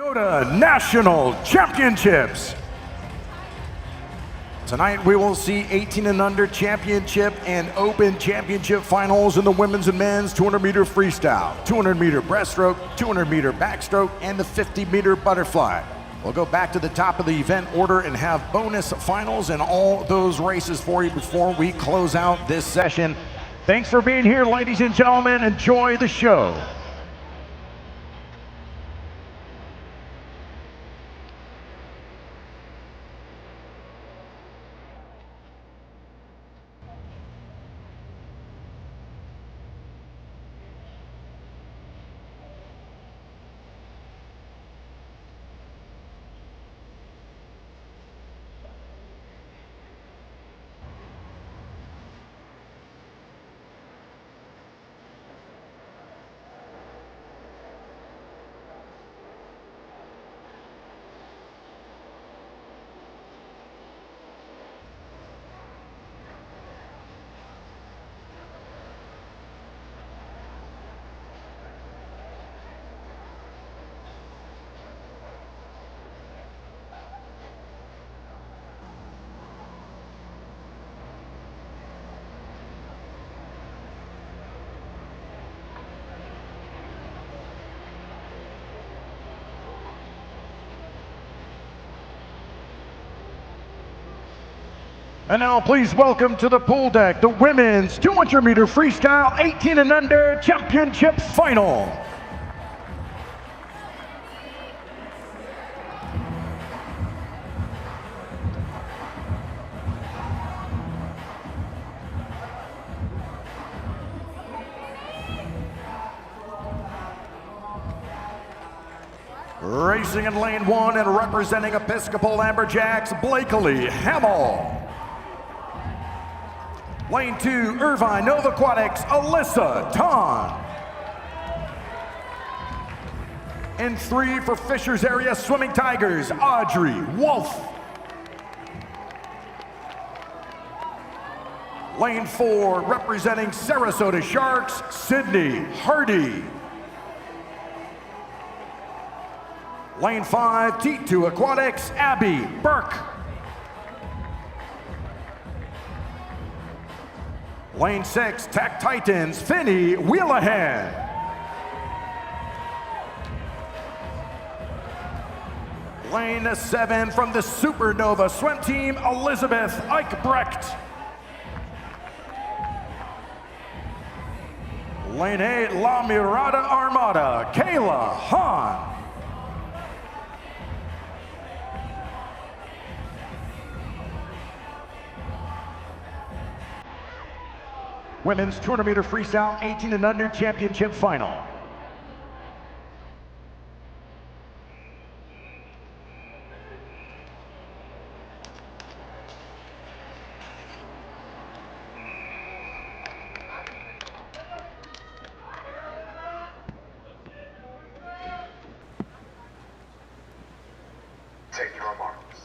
Toyota National Championships. Tonight we will see 18 and under championship and open championship finals in the women's and men's 200-meter freestyle, 200-meter breaststroke, 200-meter backstroke, and the 50-meter butterfly. We'll go back to the top of the event order and have bonus finals in all those races for you before we close out this session. Thanks for being here, ladies and gentlemen. Enjoy the show. And now please welcome to the pool deck the women's 200-meter freestyle 18 and under championship final. Racing in lane one and representing Episcopal Amberjacks, Blakely Hamill. Lane 2, Irvine Nova Aquatics, Alyssa Ton. In 3 for Fishers Area Swimming Tigers, Audrey Wolf. Lane 4, representing Sarasota Sharks, Sydney Hardy. Lane 5, T2 Aquatics, Abby Burke. Lane 6, Tech Titans, Finney Wheelahan. Lane 7 from the Supernova Swim Team, Elizabeth Eichbrecht. Lane 8, La Mirada Armada, Kayla Hahn. Women's 200-meter freestyle 18 and under championship final. Take your marks.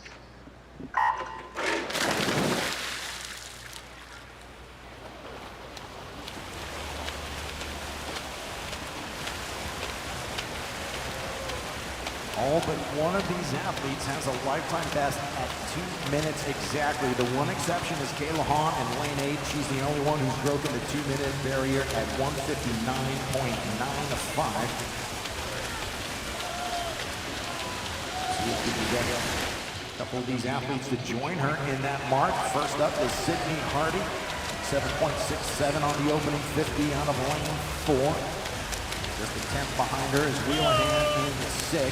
All but one of these athletes has a lifetime best at 2 minutes exactly. The one exception is Kayla Hahn in lane 8. She's the only one who's broken the 2-minute barrier at 1:59.95. See if we can get a couple of these athletes to join her in that mark. First up is Sydney Hardy, 7.67 on the opening 50 out of lane 4. Just a tenth behind her is Wheelahan in 6.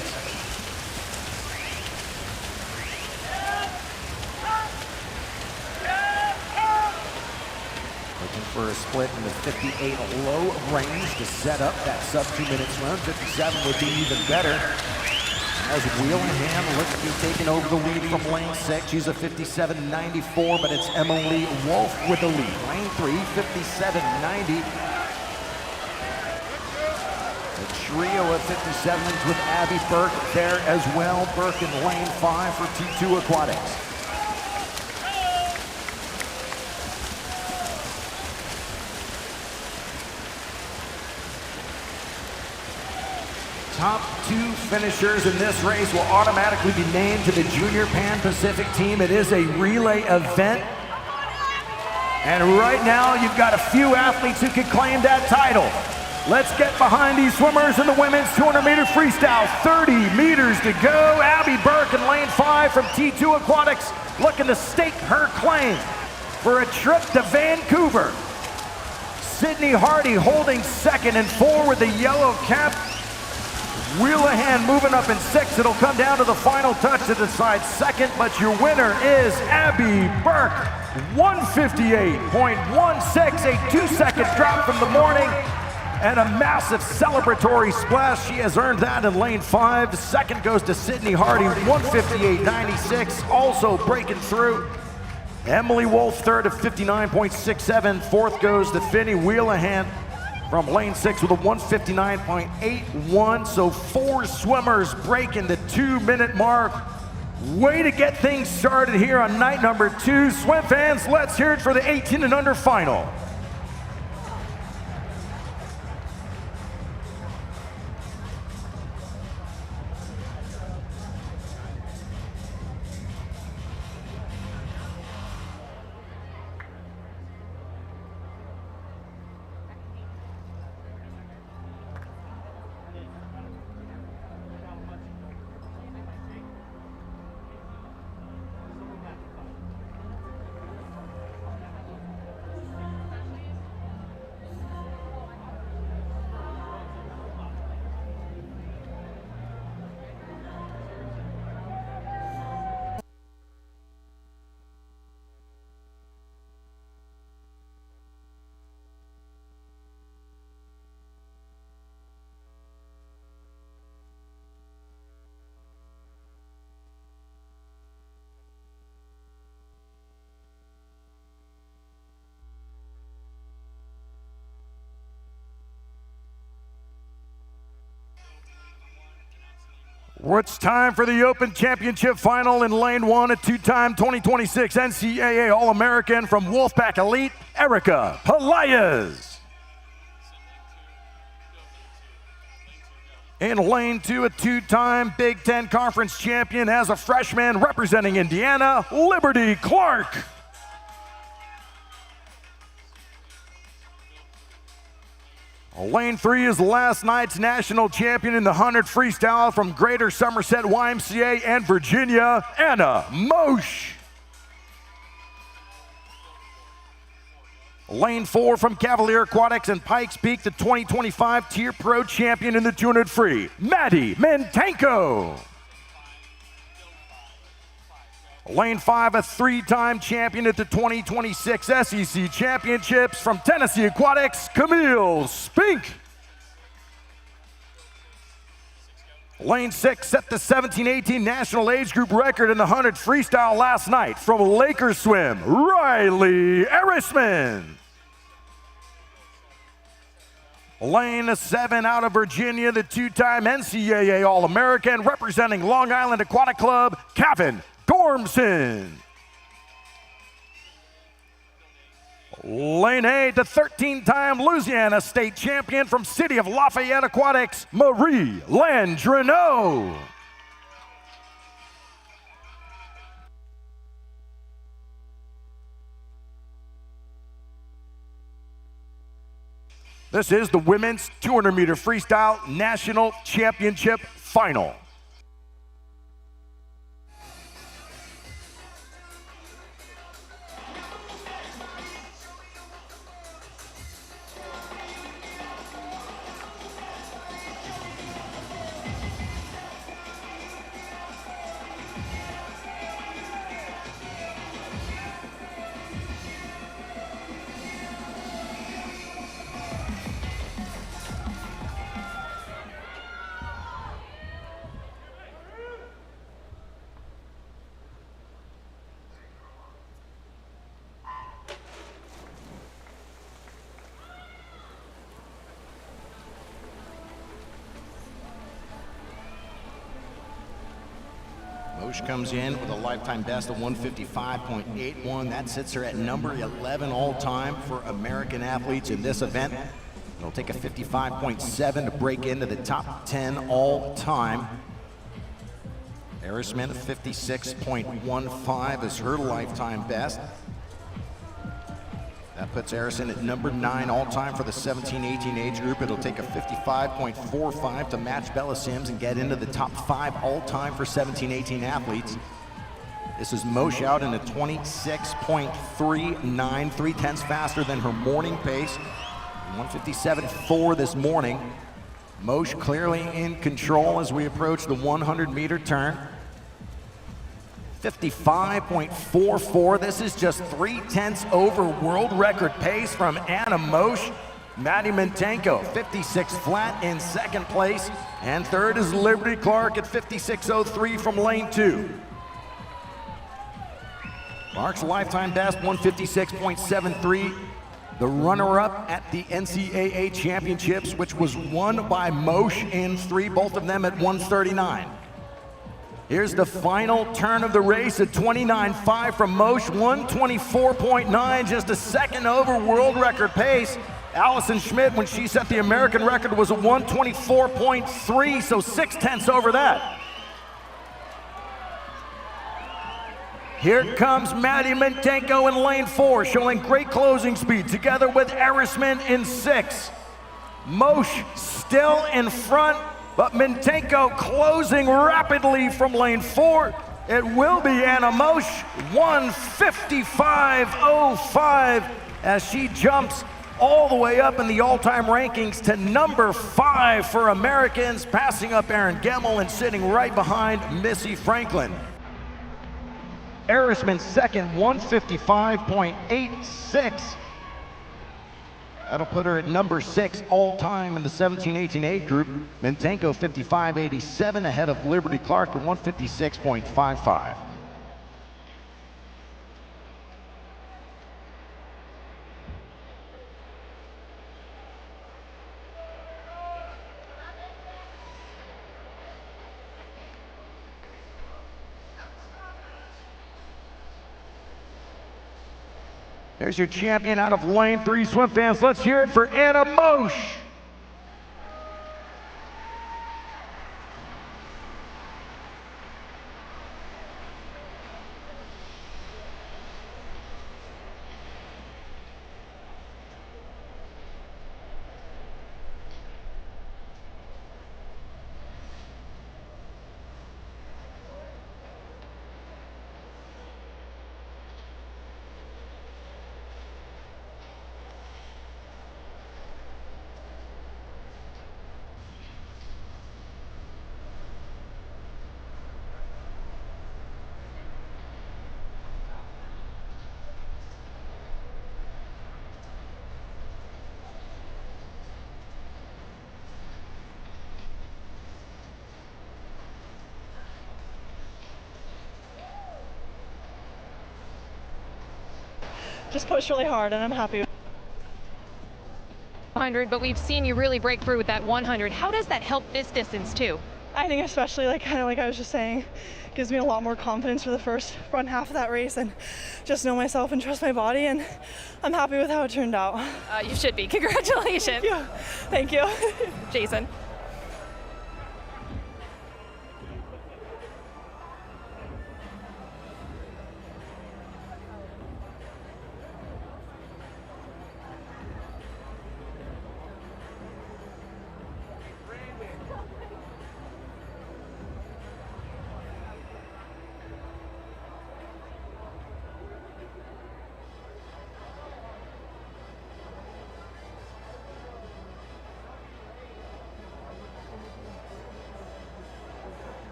Looking for a split in the 58 low range to set up that sub 2-minute swim. 57 would be even better. As Wheelahan looks to be taking over the lead from lane 6. She's a 57.94, but it's Emily Wolf with the lead. Lane 3, 57.90. A trio of 57s with Abby Burke there as well. Burke in lane 5 for T2 Aquatics. top 2 finishers in this race will automatically be named to the Junior Pan Pacific team. It is a relay event. And right now, you've got a few athletes who could claim that title. Let's get behind these swimmers in the women's 200-meter freestyle. 30 meters to go. Abby Burke in lane 5 from T2 Aquatics looking to stake her claim for a trip to Vancouver. Sydney Hardy holding 2nd and 4 with the yellow cap. Wheelahan moving up in 6. It'll come down to the final touch to decide 2nd, but your winner is Abby Burke. 158.16, a 2-second drop from the morning, and a massive celebratory splash. She has earned that in lane 5. 2nd goes to Sydney Hardy, 158.96, also breaking through. Emily Wolf 3rd at 59.67. 4th goes to Finney Wheelahan from lane 6 with a 159.81. So 4 swimmers breaking the 2-minute mark. Way to get things started here on night number 2. Swim fans, let's hear it for the 18 and under final. It's time for the Open Championship final in lane 1, a 2-time 2026 NCAA All-American from Wolfpack Elite, Erica Pelayas. In lane 2, a 2-time Big Ten Conference champion as a freshman representing Indiana, Liberty Clark. Lane 3 is last night's national champion in the 100 freestyle from Greater Somerset YMCA and Virginia, Anna Mosch. Lane 4 from Cavalier Aquatics and Pikes Peak, the 2025 Tier Pro champion in the 200 free, Maddie Mentenko. Lane 5, a 3-time champion at the 2026 SEC Championships from Tennessee Aquatics, Camille Spink. Lane 6 set the 17-18 national age group record in the 100 freestyle last night from Lakers Swim, Riley Erisman. Lane 7 out of Virginia, the 2-time NCAA All-American representing Long Island Aquatic Club, Kevin Gormson. Lane 8, the 13-time Louisiana State champion from City of Lafayette Aquatics, Marie Landreneau. This is the Women's 200-meter Freestyle National Championship Final. Mosch comes in with a lifetime best of 155.81. That sits her at number 11 all time for American athletes in this event. It'll take a 55.7 to break into the top 10 all time. Irvine, 56.15 is her lifetime best. That puts Irvine at number 9 all time for the 17-18 age group. It'll take a 55.45 to match Bella Sims and get into the top 5 all time for 17-18 athletes. This is Moshe out in a 26.39, 3/10 faster than her morning pace. 157.4 this morning. Moshe clearly in control as we approach the 100-meter turn. 55.44. This is just 3/10 over world record pace from Anna Moshe. Maddie Mintenko, 56 flat in second place. And third is Liberty Clark at 56.03 from lane 2. Clark's lifetime best, 156.73. The runner-up at the NCAA Championships, which was won by Moshe in 3, both of them at 139. Here's the final turn of the race at 29.5 from Moshe, 124.9, just a second over world record pace. Allison Schmidt, when she set the American record, was a 124.3, so 6/10 over that. Here comes Maddie Mintenko in lane 4, showing great closing speed, together with Irvine in 6. Moshe still in front, but Mintenko closing rapidly from lane 4. It will be Anna Moshe, 155.05, as she jumps all the way up in the all-time rankings to number 5 for Americans, passing up Erin Gemmel and sitting right behind Missy Franklin. Irvine second, 155.86. That'll put her at number 6 all-time in the 17-18 age group. Mintenko 55.87 ahead of Liberty Clark at 156.55. There's your champion out of lane 3, swim fans. Let's hear it for Anna Moshe. Just pushed really hard and I'm happy. 100, but we've seen you really break through with that 100. How does that help this distance too? I think especially kind of like I was just saying, gives me a lot more confidence for the front half of that race and just know myself and trust my body, and I'm happy with how it turned out. You should be. Congratulations. Yeah, thank you. Jason.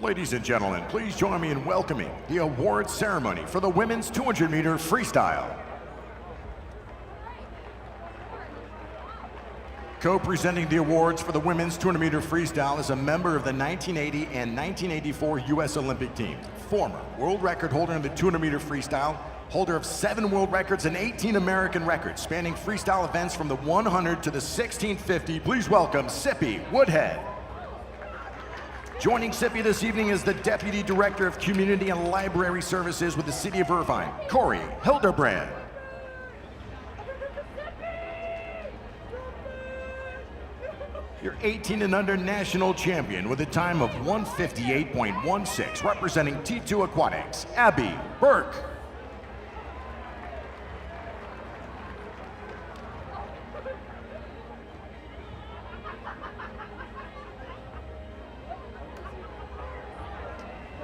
Ladies and gentlemen, please join me in welcoming the award ceremony for the women's 200-meter freestyle. Co-presenting the awards for the women's 200-meter freestyle is a member of the 1980 and 1984 U.S. Olympic teams, former world record holder in the 200-meter freestyle, holder of 7 world records and 18 American records, spanning freestyle events from the 100 to the 1650. Please welcome Sippy Woodhead. Joining Sippy this evening is the Deputy Director of Community and Library Services with the City of Irvine, Corey Hildebrand. Your 18 and under national champion with a time of 158.16, representing T2 Aquatics, Abby Burke.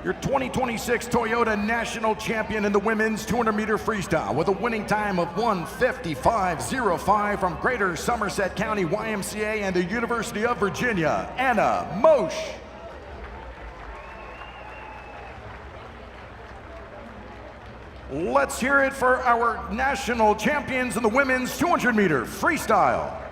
Your 2026 Toyota National Champion in the women's 200-meter freestyle with a winning time of 1:55.05 from Greater Somerset County YMCA and the University of Virginia, Anna Mosch. Let's hear it for our national champions in the women's 200-meter freestyle.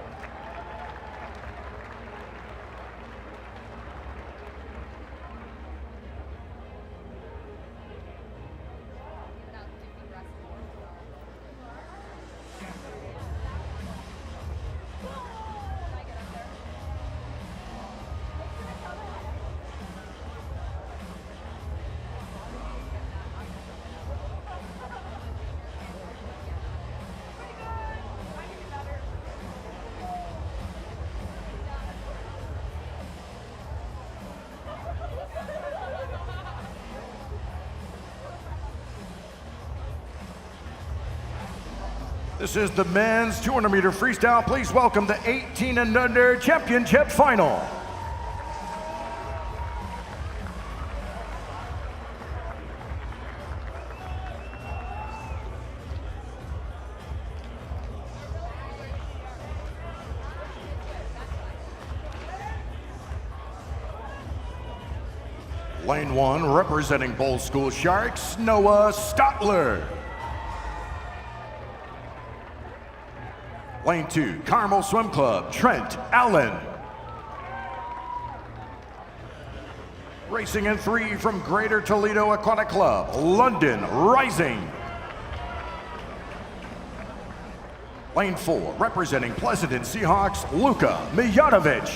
This is the men's 200-meter freestyle. Please welcome the 18 and under championship final. Lane 1, representing Bull School Sharks, Noah Stotler. Lane 2, Carmel Swim Club, Trent Allen. Racing in 3 from Greater Toledo Aquatic Club, London Rising. Lane 4, representing Pleasanton Seahawks, Luka Mijatovic.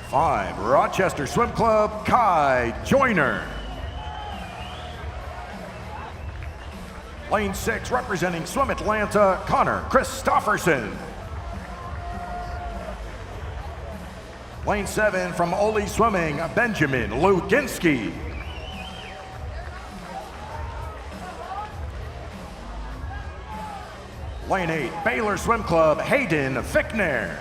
5, Rochester Swim Club, Kai Joyner. Lane 6, representing Swim Atlanta, Connor Christofferson. Lane 7, from Ole Swimming, Benjamin Luginski. Lane 8, Baylor Swim Club, Hayden Fickner.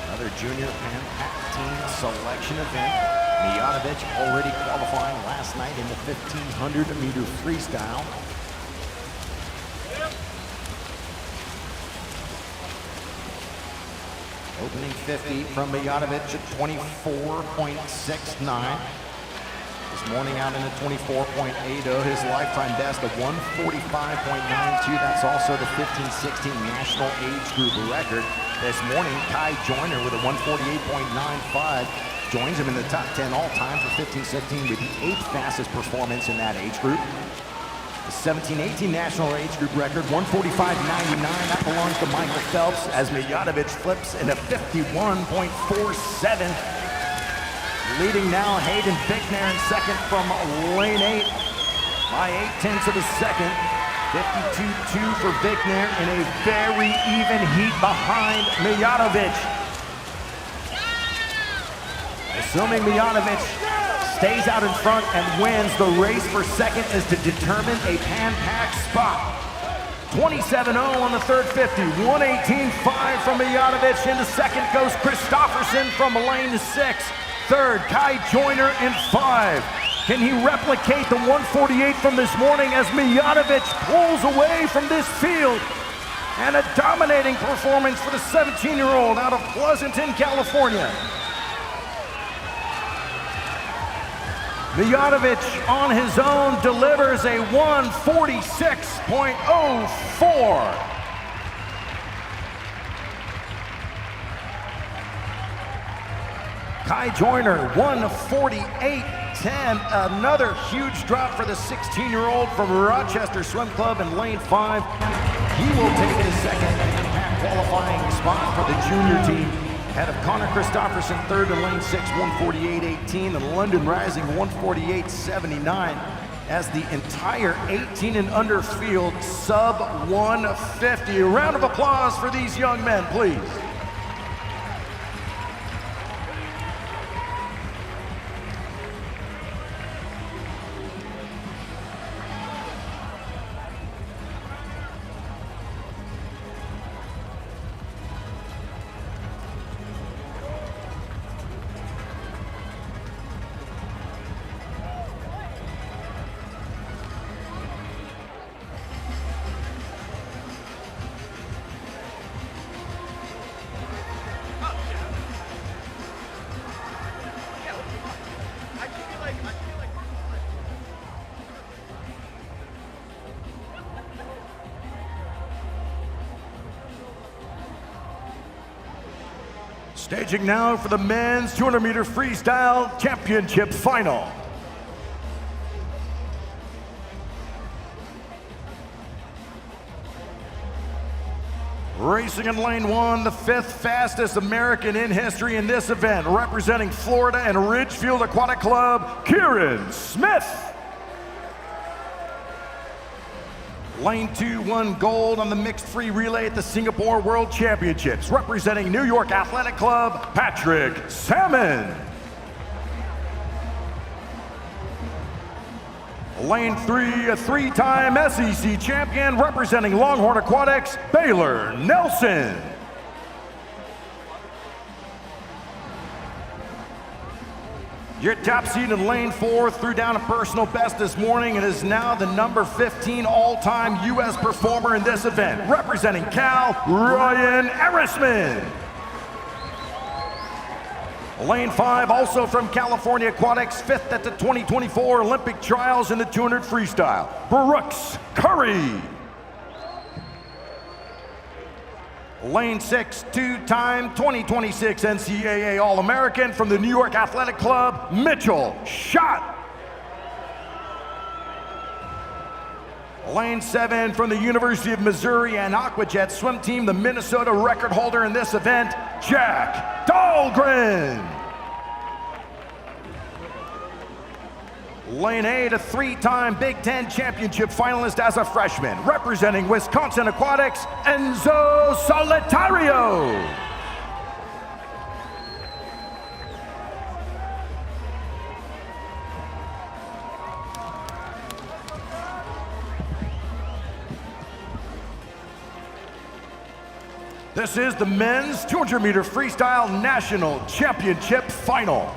Another junior Pan Pac team selection event. Mijatovic already qualifying last night in the 1500-meter freestyle. Opening 50 from Mijatovic at 24.69. This morning out in a 24.80, his lifetime best of 145.92. That's also the 15-16 national age group record. This morning, Kai Joyner with a 148.95 joins him in the top 10 all-time for 15-16 with the 8th fastest performance in that age group. The 17-18 national age group record, 145.99, that belongs to Michael Phelps as Mijatovic flips in a 51.47. Leading now, Hayden Fickner in second from lane 8. by 0.8 of a second. 52-2 for Vikner in a very even heat behind Mijatovic. Assuming Mijatovic stays out in front and wins, the race for second is to determine a pan-pack spot. 27-0 on the third 50, 118.5 from Mijatovic. Into second goes Christofferson from lane 6. Third, Kai Joyner in 5. Can he replicate the 148 from this morning as Mijatovic pulls away from this field? And a dominating performance for the 17-year-old out of Pleasanton, California. Mijatovic on his own delivers a 146.04. Kai Joyner, 148.10. Another huge drop for the 16-year-old from Rochester Swim Club in lane 5. He will take his second pack qualifying spot for the junior team. Ahead of Connor Christofferson, third in lane 6, 148.18. And London Rising, 148.79. As the entire 18 and under field sub 150. A round of applause for these young men, please. Staging now for the men's 200-meter freestyle championship final. Racing in lane 1, the 5th fastest American in history in this event, representing Florida and Ridgefield Aquatic Club, Kieran Smith. Lane 2 won gold on the mixed free relay at the Singapore World Championships, representing New York Athletic Club, Patrick Salmon. Lane 3, a 3-time SEC champion, representing Longhorn Aquatics, Baylor Nelson. Your top seed in lane 4 threw down a personal best this morning and is now the number 15 all-time U.S. performer in this event, representing Cal, Ryan Erisman. Lane 5, also from California Aquatics, 5th at the 2024 Olympic Trials in the 200 freestyle, Brooks Curry. Lane 6, 2-time 2026 NCAA All-American from the New York Athletic Club, Mitchell Schott. Lane 7 from the University of Missouri and Aquajet swim team, the Minnesota record holder in this event, Jack Dahlgren. Lane 8, a 3-time Big Ten championship finalist as a freshman, representing Wisconsin Aquatics, Enzo Solitario. This is the men's 200-meter freestyle national championship final.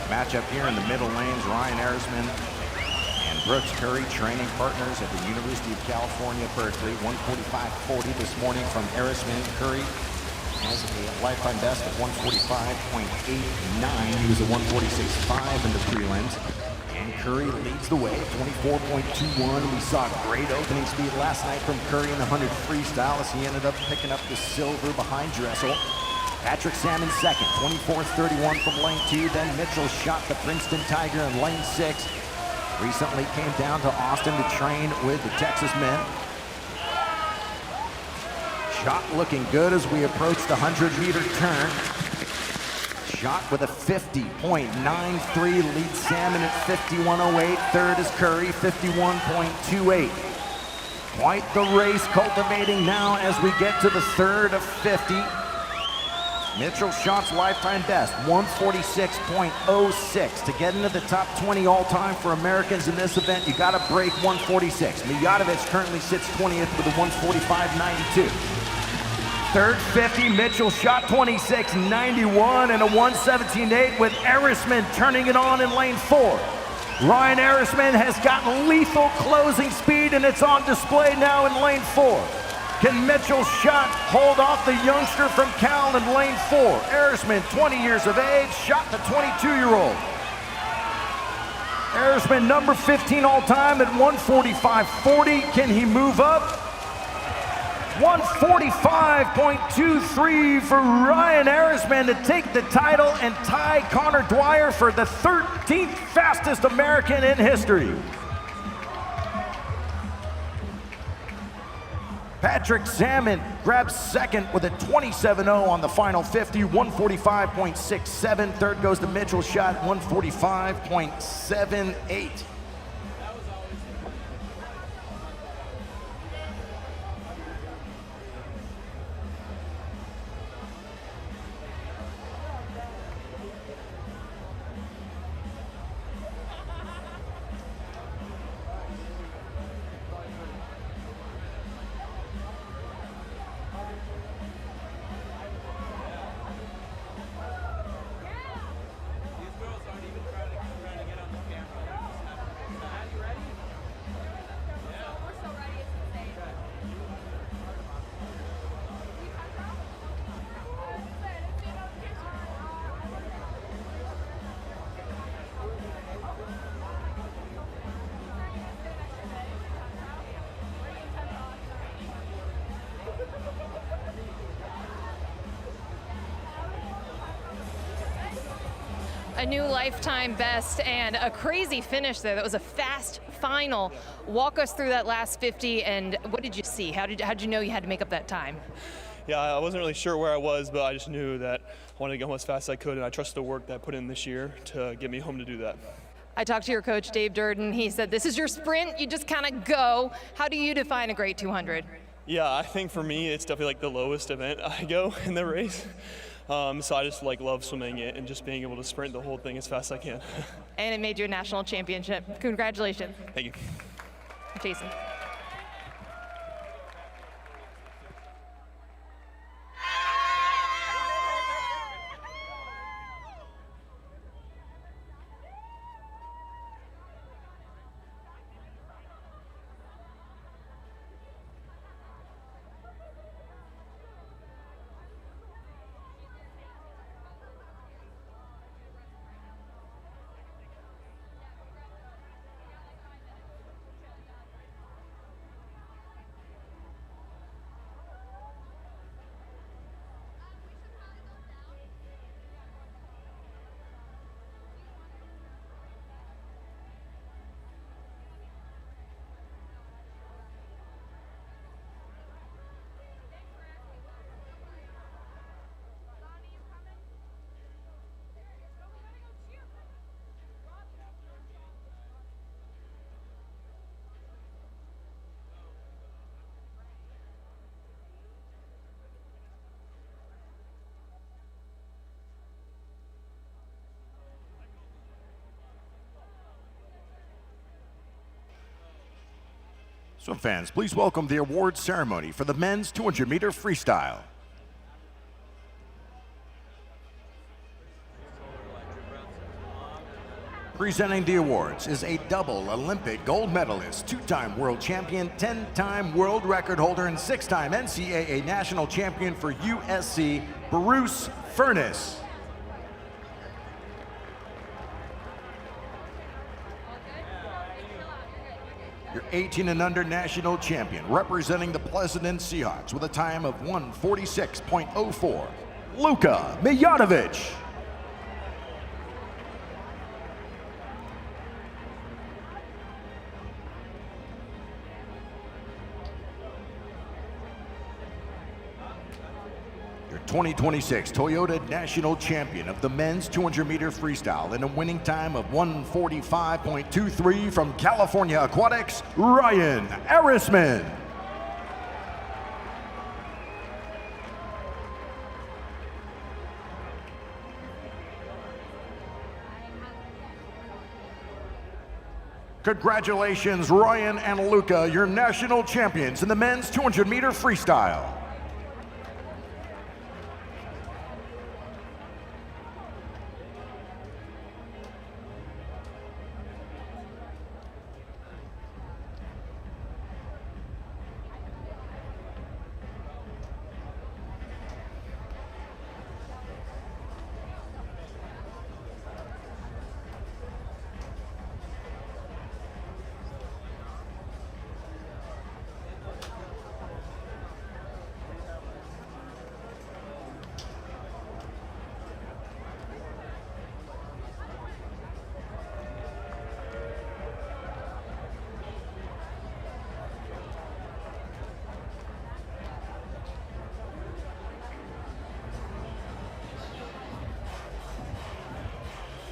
Matchup here in the middle lanes, Ryan Erisman and Brooks Curry, training partners at the University of California, Berkeley. 145.40 this morning from Irvine. Curry has a lifetime best of 145.89. He was a 146.5 in the prelims. And Curry leads the way, 24.21. We saw great opening speed last night from Curry in the 100 freestyle as he ended up picking up the silver behind Dressel. Patrick Salmon second, 24.31 from lane 2. Then Mitchell shot the Princeton Tiger in lane 6. Recently came down to Austin to train with the Texas men. Shot looking good as we approach the 100-meter turn. Shot with a 50.93, leads Salmon at 51.08. Third is Curry, 51.28. Quite the race cultivating now as we get to the third of 50. Mitchell shot's lifetime best, 146.06. To get into the top 20 all-time for Americans in this event, you gotta break 146. Mijatovic currently sits 20th with a 145.92. Third 50, Mitchell shot 26.91 and a 117.8 with Erisman turning it on in lane 4. Ryan Erisman has got lethal closing speed and it's on display now in lane 4. Can Mitchell's shot hold off the youngster from Cal in lane 4? Erisman, 20 years of age, shot the 22-year-old. Erisman, number 15 all-time at 145.40. Can he move up? 145.23 for Ryan Erisman to take the title and tie Connor Dwyer for the 13th fastest American in history. Patrick Salmon grabs second with a 27.0 on the final 50, 145.67. Third goes to Mitchell, shot 145.78. A new lifetime best and a crazy finish there. That was a fast final. Walk us through that last 50 and what did you see? How did you know you had to make up that time? Yeah, I wasn't really sure where I was, but I just knew that I wanted to go as fast as I could, and I trust the work that I put in this year to get me home to do that. I talked to your coach, Dave Durden. He said, this is your sprint. You just kind of go. How do you define a great 200? Yeah, I think for me, it's definitely like the lowest event I go in the race. So I just love swimming it and just being able to sprint the whole thing as fast as I can. And it made you a national championship. Congratulations. Thank you. Jason. So fans, please welcome the award ceremony for the men's 200-meter freestyle. Presenting the awards is a double Olympic gold medalist, 2-time world champion, 10-time world record holder, and 6-time NCAA national champion for USC, Bruce Furness. Your 18 and under national champion, representing the Pleasanton Seahawks with a time of 1:46.04, Luka Mijatovic. Your 2026 Toyota National Champion of the men's 200-meter freestyle in a winning time of 1:45.23 from California Aquatics, Ryan Arisman. Congratulations, Ryan and Luka, your national champions in the men's 200-meter freestyle.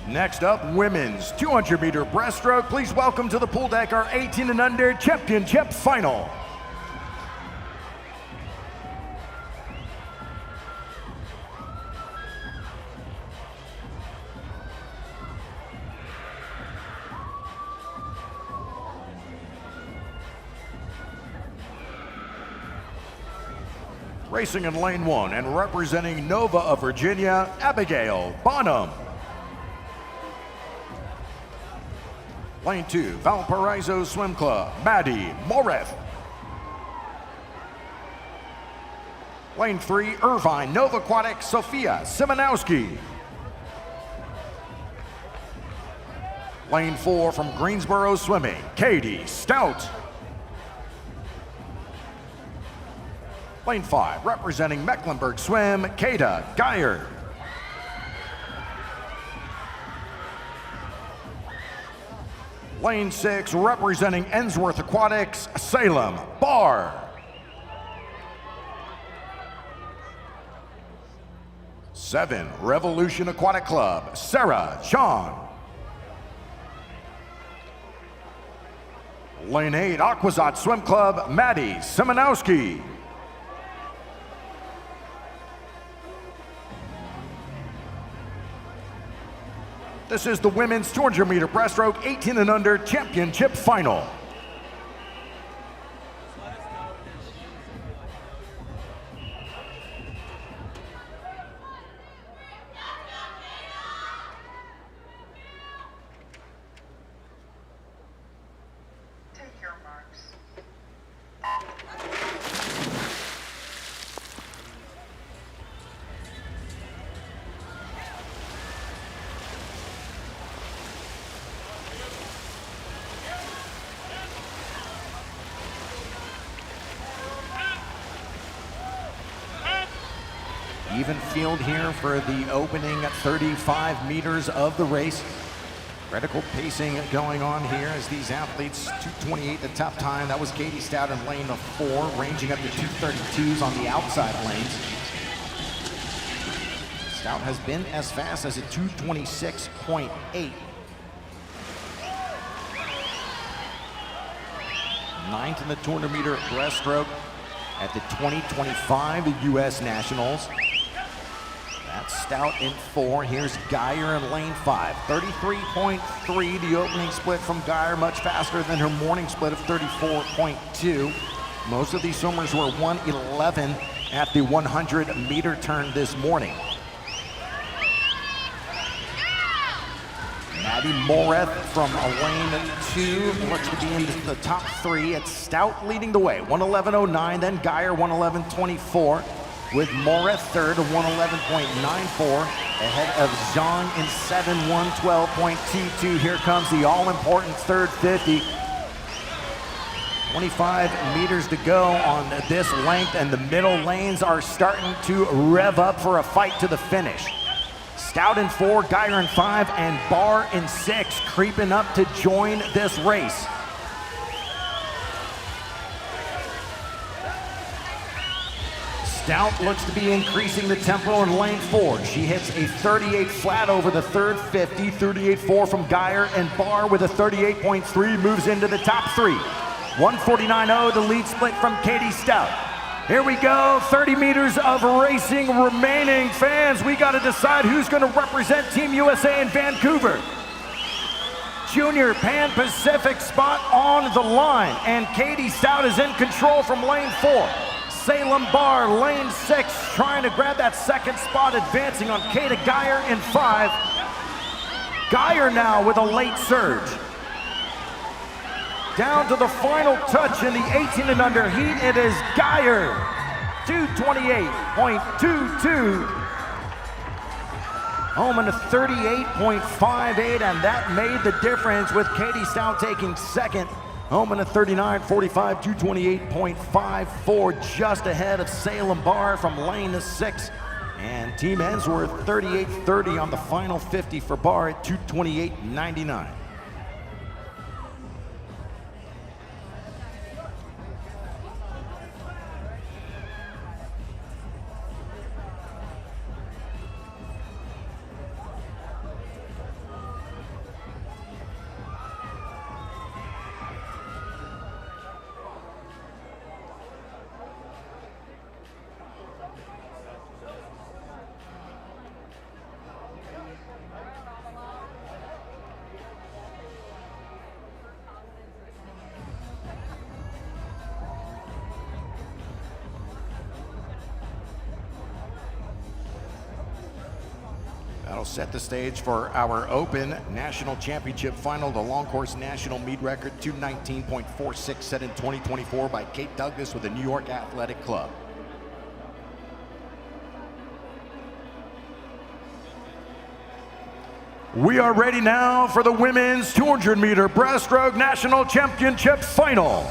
Next up, women's 200-meter breaststroke. Please welcome to the pool deck our 18 and under championship final. Racing in lane 1 and representing Nova of Virginia, Abigail Bonham. Lane 2, Valparaiso Swim Club, Maddie Moreth. Lane 3, Irvine Nova Aquatic, Sophia Simonowski. Lane 4 from Greensboro Swimming, Katie Stout. Lane 5, representing Mecklenburg Swim, Kata Geyer. Lane 6, representing Ensworth Aquatics, Salem Barr. Seven, Revolution Aquatic Club, Sarah John. Lane 8, Aquazot Swim Club, Maddie Simonowski. This is the women's 200-meter breaststroke 18 and under championship final. Take your marks. Even field here for the opening 35 meters of the race. Critical pacing going on here as these athletes, 2:28 the top time. That was Katie Stout in lane 4, ranging up to 2:32s on the outside lanes. Stout has been as fast as a 2:26.8. Ninth in the 200-meter breaststroke at the 2025 U.S. Nationals. That's Stout in 4. Here's Geyer in lane 5. 33.3, the opening split from Geyer, much faster than her morning split of 34.2. Most of these swimmers were 1:11 at the 100-meter turn this morning. Maddie Moreth from lane 2 looks to be in the top 3. It's Stout leading the way, 111.09, then Geyer 111.24, with Moreth third, 111.94, ahead of Zhang in 7, 112.22. Here comes the all-important third 50. 25 meters to go on this length, and the middle lanes are starting to rev up for a fight to the finish. Stout in 4, Geyer in 5, and Barr in 6, creeping up to join this race. Stout looks to be increasing the tempo in lane 4. She hits a 38 flat over the third 50, 38.4 from Geyer, and Barr with a 38.3 moves into the top 3. 149.0, the lead split from Katie Stout. Here we go, 30 meters of racing remaining. Fans, we got to decide who's going to represent Team USA in Vancouver. Junior Pan Pacific spot on the line, and Katie Stout is in control from lane 4. Salem Barr, lane 6, trying to grab that second spot, advancing on Kata Geyer in 5. Geyer now with a late surge. Down to the final touch in the 18 and under heat, it is Geyer, 228.22. Home in a 38.58, and that made the difference with Katie Stout taking second. Home in a 39.45, 228.54, just ahead of Salem Barr from lane 6. And Team Ensworth 38.30 on the final 50 for Barr at 228.99. That'll set the stage for our Open National Championship Final. The long course national meet record, 219.46, set in 2024 by Kate Douglas with the New York Athletic Club. We are ready now for the women's 200-meter breaststroke national championship final.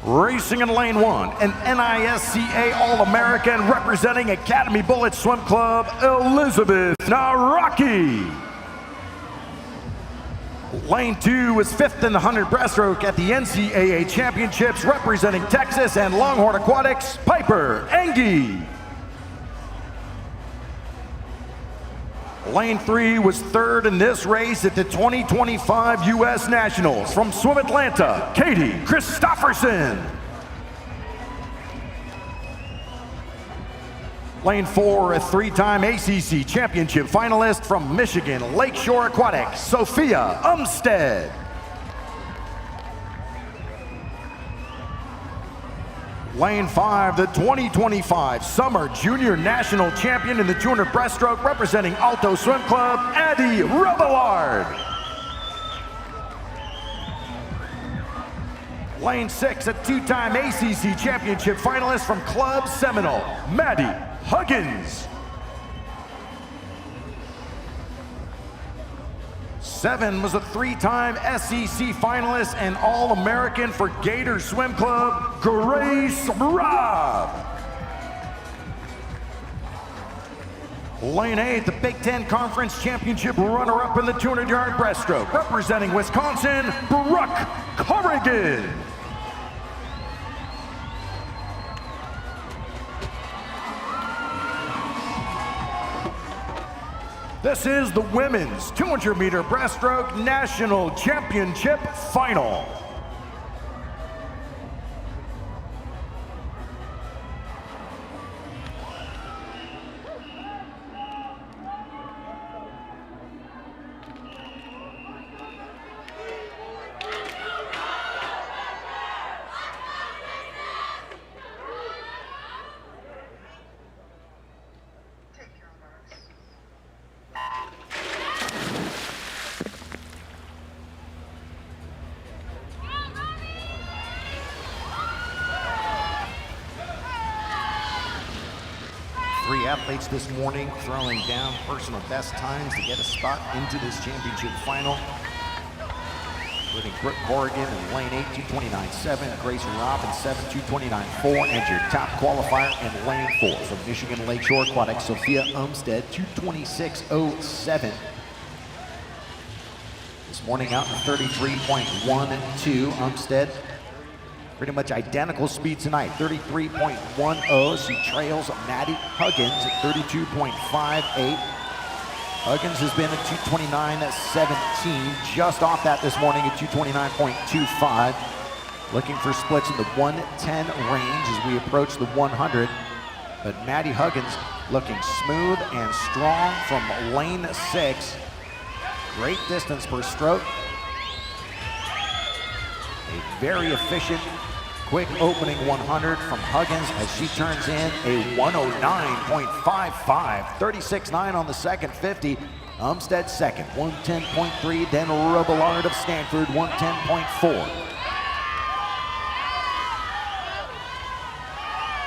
Racing in lane 1, an NISCA All-American representing Academy Bullet Swim Club, Elizabeth Naraki. Lane 2 was 5th in the 100 breaststroke at the NCAA Championships representing Texas and Longhorn Aquatics, Piper Engie. Lane 3 was 3rd in this race at the 2025 U.S. Nationals from Swim Atlanta, Katie Christopherson. Lane 4, a 3-time ACC championship finalist from Michigan Lakeshore Aquatics, Sophia Umstead. Lane 5, the 2025 Summer Junior National Champion in the 200 breaststroke representing Alto Swim Club, Addie Rebellard. Lane 6, a 2-time ACC championship finalist from Club Seminole, Maddie Huggins. 7 was a 3-time SEC finalist and All-American for Gator Swim Club, Grace Robb. Lane 8, the Big Ten Conference Championship runner-up in the 200-yard breaststroke, representing Wisconsin, Brooke Corrigan. This is the women's 200-meter breaststroke national championship final. athletes this morning throwing down personal best times to get a spot into this championship final, including Brooke Corrigan in lane 8, 2:29.7, Grace Robin 7, 2:29.4, and your top qualifier in lane 4 from Michigan Lakeshore Aquatics, Sophia Umstead, 2:26.07. This morning out in 33.12, Umstead. Pretty much identical speed tonight, 33.10. She trails Maddie Huggins at 32.58. Huggins has been at 2:29.17, just off that this morning at 2:29.25. Looking for splits in the 110 range as we approach the 100. But Maddie Huggins looking smooth and strong from lane 6. Great distance per stroke. A very efficient, quick opening 100 from Huggins as she turns in a 109.55, 36.9 on the second 50. Umstead second, 110.3, then Robillard of Stanford, 110.4.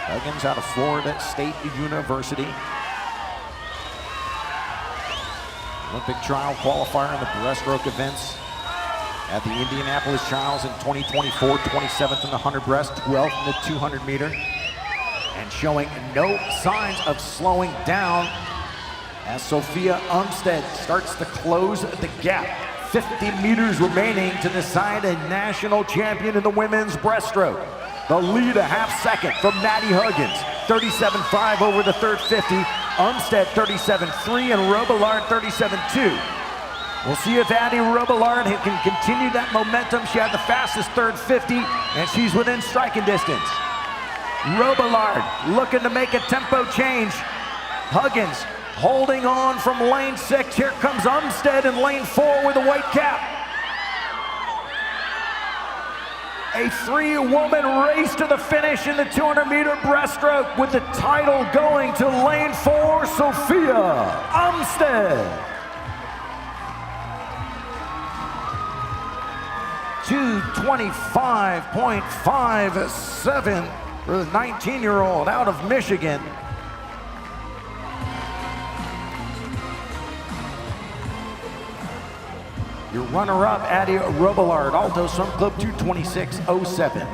Huggins out of Florida State University. Olympic trial qualifier in the breaststroke events at the Indianapolis Trials in 2024, 27th in the 100 breast, 12th in the 200 meter, and showing no signs of slowing down as Sophia Umstead starts to close the gap. 50 meters remaining to decide a national champion in the women's breaststroke. The lead a half second from Maddie Huggins, 37.5 over the third 50, Umstead 37.3, and Robillard 37.2. We'll see if Addie Robillard can continue that momentum. She had the fastest third 50, and she's within striking distance. Robillard looking to make a tempo change. Huggins holding on from lane 6. Here comes Umstead in lane 4 with a white cap. A three-woman race to the finish in the 200-meter breaststroke with the title going to lane 4, Sophia Umstead. 2:25.57 for the 19-year-old out of Michigan. Your runner-up, Addie Robillard, Alto Swim Club, 2:26.07.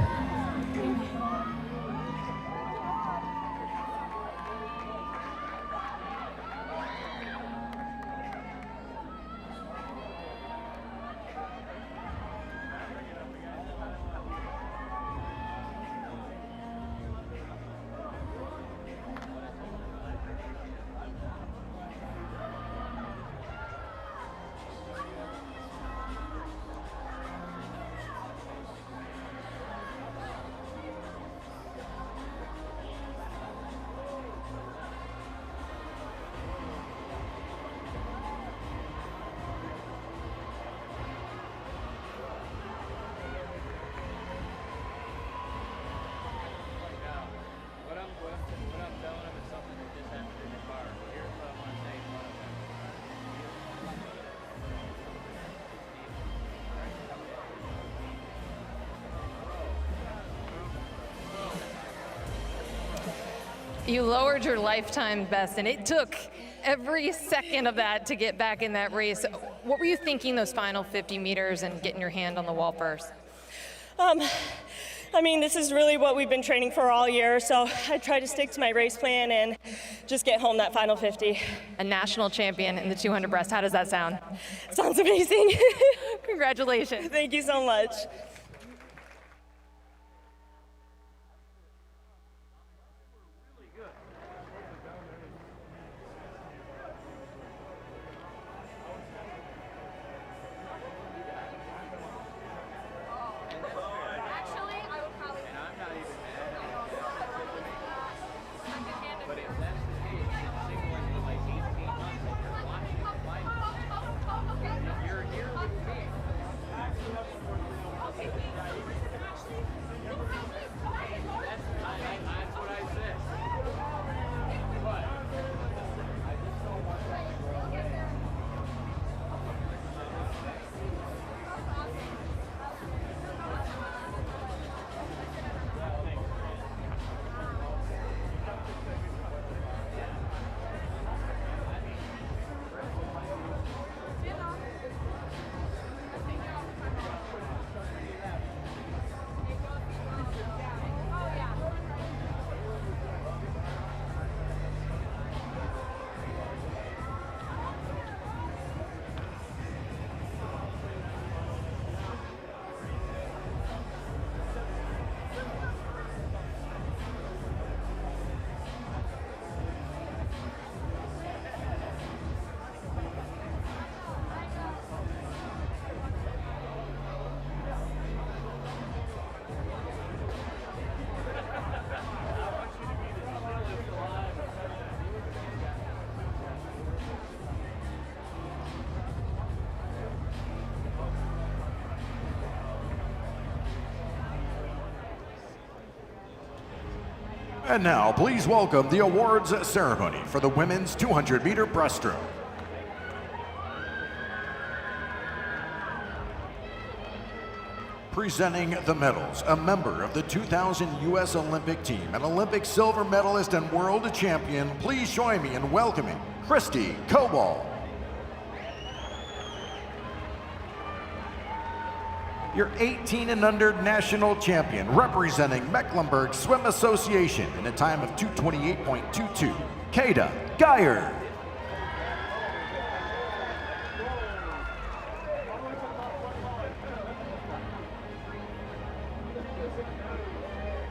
You lowered your lifetime best, and it took every second of that to get back in that race. What were you thinking those final 50 meters and getting your hand on the wall first? I mean, this is really what we've been training for all year, so I try to stick to my race plan and just get home that final 50. A national champion in the 200 breast, how does that sound? Sounds amazing. Congratulations. Thank you so much. And now, please welcome the awards ceremony for the women's 200-meter breaststroke. Presenting the medals, a member of the 2000 U.S. Olympic team, an Olympic silver medalist and world champion, please join me in welcoming Christy Cobal. Your 18 and under national champion, representing Mecklenburg Swim Association in a time of 2:28.22, Kada Geyer.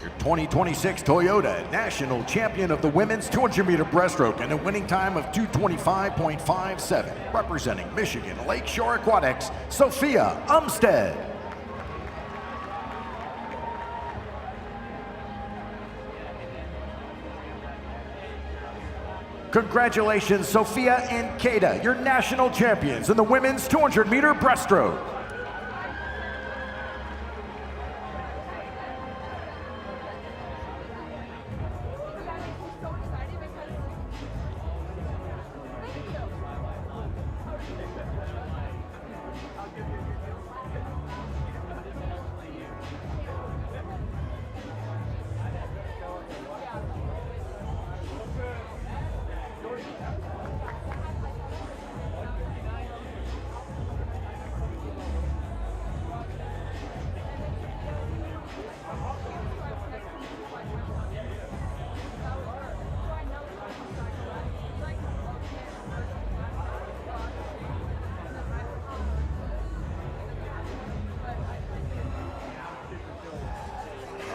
Your 2026 Toyota national champion of the women's 200-meter breaststroke in a winning time of 2:25.57, representing Michigan Lakeshore Aquatics, Sophia Umstead. Congratulations, Sophia and Kada, your national champions in the women's 200-meter breaststroke.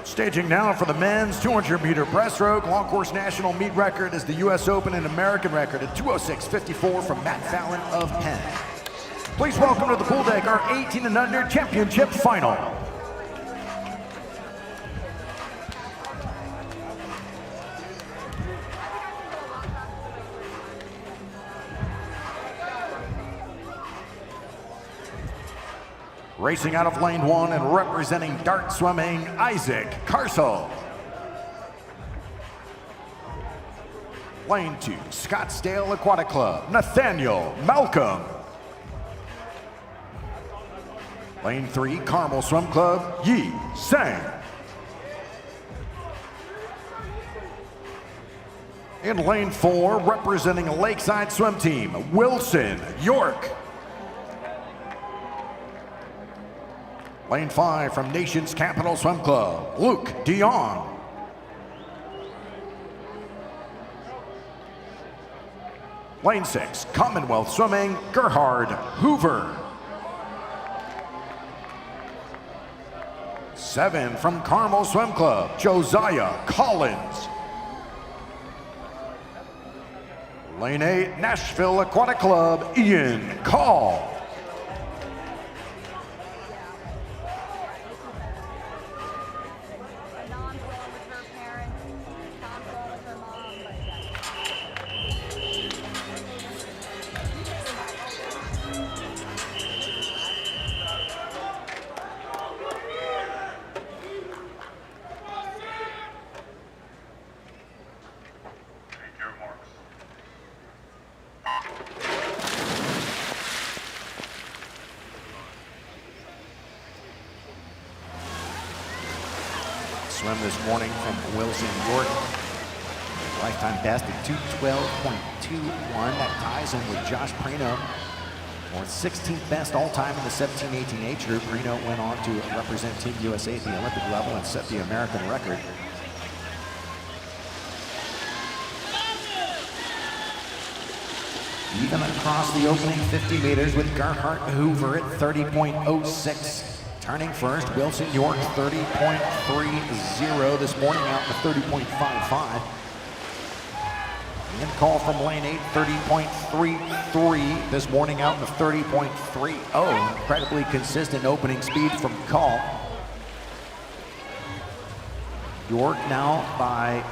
Staging now for the men's 200-meter breaststroke. Long course national meet record is the U.S. Open and American record at 2:06.54 from Matt Fallon of Penn. Please welcome to the pool deck our 18 and under championship final. Racing out of lane 1 and representing dart swimming, Isaac Carsel. Lane 2, Scottsdale Aquatic Club, Nathaniel Malcolm. Lane 3, Carmel Swim Club, Yi Sang. In lane 4, representing Lakeside Swim Team, Wilson York. Lane 5 from Nation's Capital Swim Club, Luke Dion. Lane 6, Commonwealth Swimming, Gerhard Hoover. 7 from Carmel Swim Club, Josiah Collins. Lane 8, Nashville Aquatic Club, Ian Call. Swim this morning from Wilson York. Lifetime best at 2:12.21. That ties him with Josh Prino for 16th best all-time in the 17-18 age group. Prino went on to represent Team USA at the Olympic level and set the American record. Even across the opening 50 meters with Gerhard Hoover at 30.06. Turning first, Wilson York 30.30 this morning out to 30.55. And call from lane 8, 30.33 this morning out to 30.30. Incredibly consistent opening speed from Call. York now by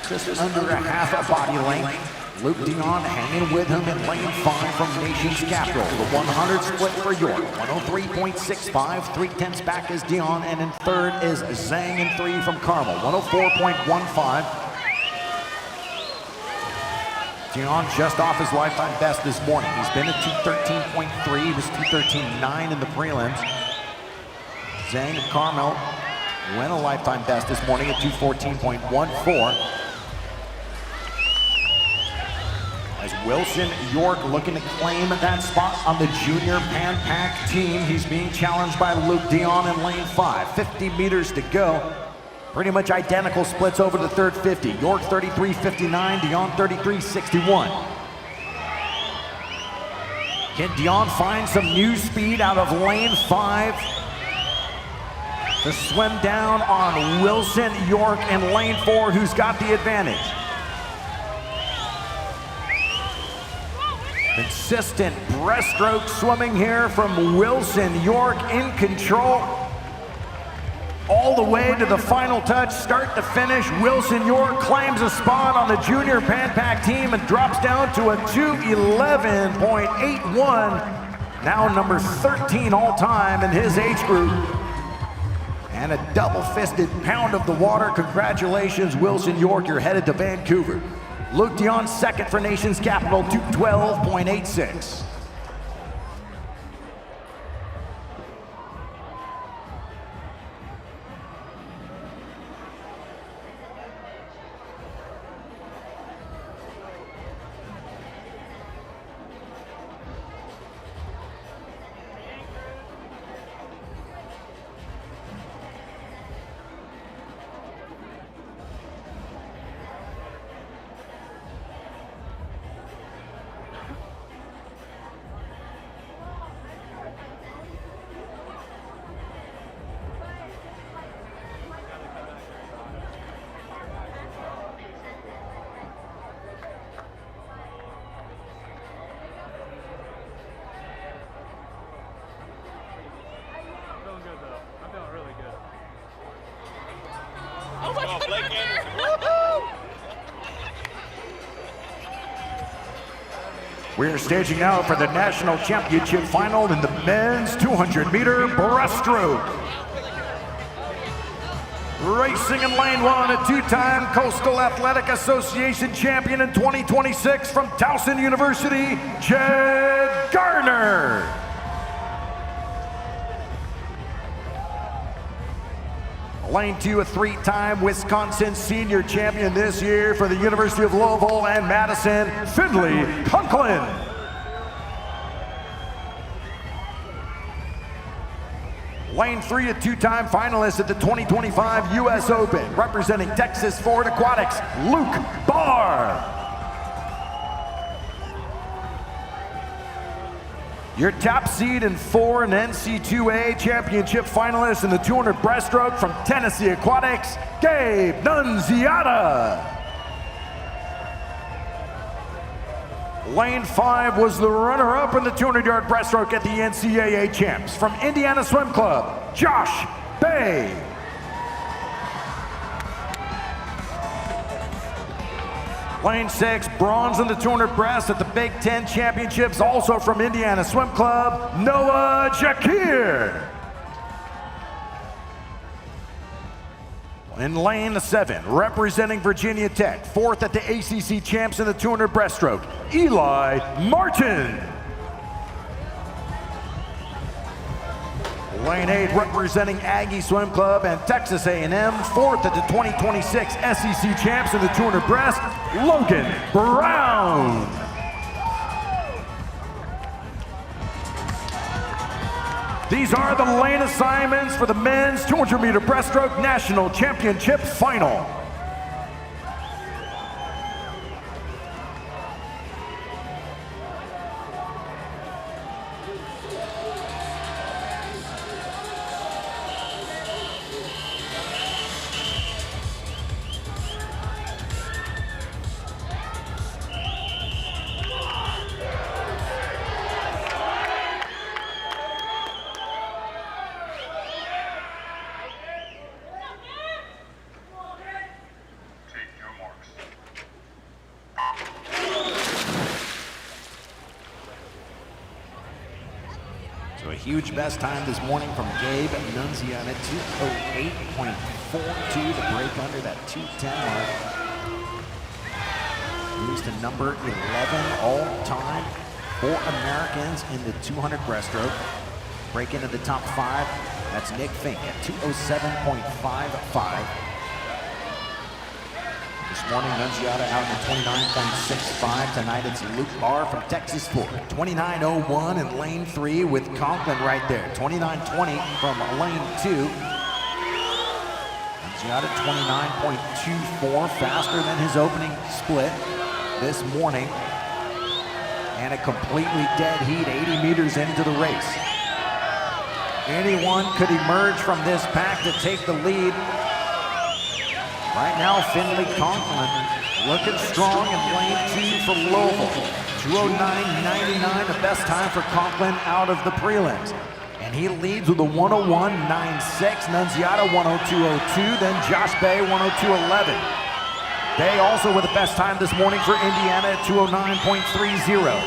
just under a half a body length Luke Dion hanging with him in lane 5 from Nation's Capital. The 100 split for York, 103.65, 3/10 back is Dion, and in third is Zhang in 3 from Carmel, 104.15. Dion just off his lifetime best this morning. He's been at 213.3, he was 213.9 in the prelims. Zhang and Carmel went a lifetime best this morning at 214.14. As Wilson York looking to claim that spot on the junior Pan Pac team. He's being challenged by Luke Dion in lane 5. 50 meters to go. Pretty much identical splits over the third 50. York 33.59, Dion 33.61. Can Dion find some new speed out of lane 5 to swim down on Wilson York in lane 4, who's got the advantage? Consistent breaststroke swimming here from Wilson York, in control all the way to the final touch, start to finish. Wilson York claims a spot on the junior Pan Pac team and drops down to a 211.81, now number 13 all time in his age group. And a double-fisted pound of the water. Congratulations, Wilson York, you're headed to Vancouver. Luke Dion second for Nation's Capital, 212.86. We are staging now for the national championship final in the men's 200-meter breaststroke. Racing in lane 1, a two-time Coastal Athletic Association champion in 2026 from Towson University, Jed Gardner. Lane 2, a three-time Wisconsin senior champion this year for the University of Louisville and Madison, Findlay Conklin. Lane 3, a two-time finalist at the 2025 U.S. Open, representing Texas Ford Aquatics, Luke Barr. Your top seed in 4 and NC2A championship finalist in the 200 breaststroke from Tennessee Aquatics, Gabe Nunziata. Lane 5 was the runner-up in the 200-yard breaststroke at the NCAA champs from Indiana Swim Club, Josh Bay. Lane 6, bronze in the 200 breast at the Big Ten Championships, also from Indiana Swim Club, Noah Jakir. In lane 7, representing Virginia Tech, 4th at the ACC Champs in the 200 breaststroke, Eli Martin. Lane 8, representing Aggie Swim Club and Texas A&M, 4th at the 2026 SEC Champs in the 200 breast, Logan Brown. These are the lane assignments for the men's 200-meter breaststroke national championship final. So a huge best time this morning from Gabe Nunziata, 2:08.42 to break under that 2:10 mark. Moves to number 11 all time for Americans in the 200 breaststroke. Break into the top 5. That's Nick Fink at 2:07.55. This morning, Nunziata out in the 29.65. Tonight, it's Luke Barr from Texas Ford. 29.01 in lane 3 with Conklin right there. 29.20 from lane 2. Nunziata 29.24, faster than his opening split this morning. And a completely dead heat 80 meters into the race. Anyone could emerge from this pack to take the lead. Right now, Finley Conklin looking strong in lane 2 for Louisville. 2:09.99, the best time for Conklin out of the prelims. And he leads with a 1:01.96, Nunziata 1:02.02, then Josh Bay 1:02.11. Bay also with the best time this morning for Indiana at 2:09.30.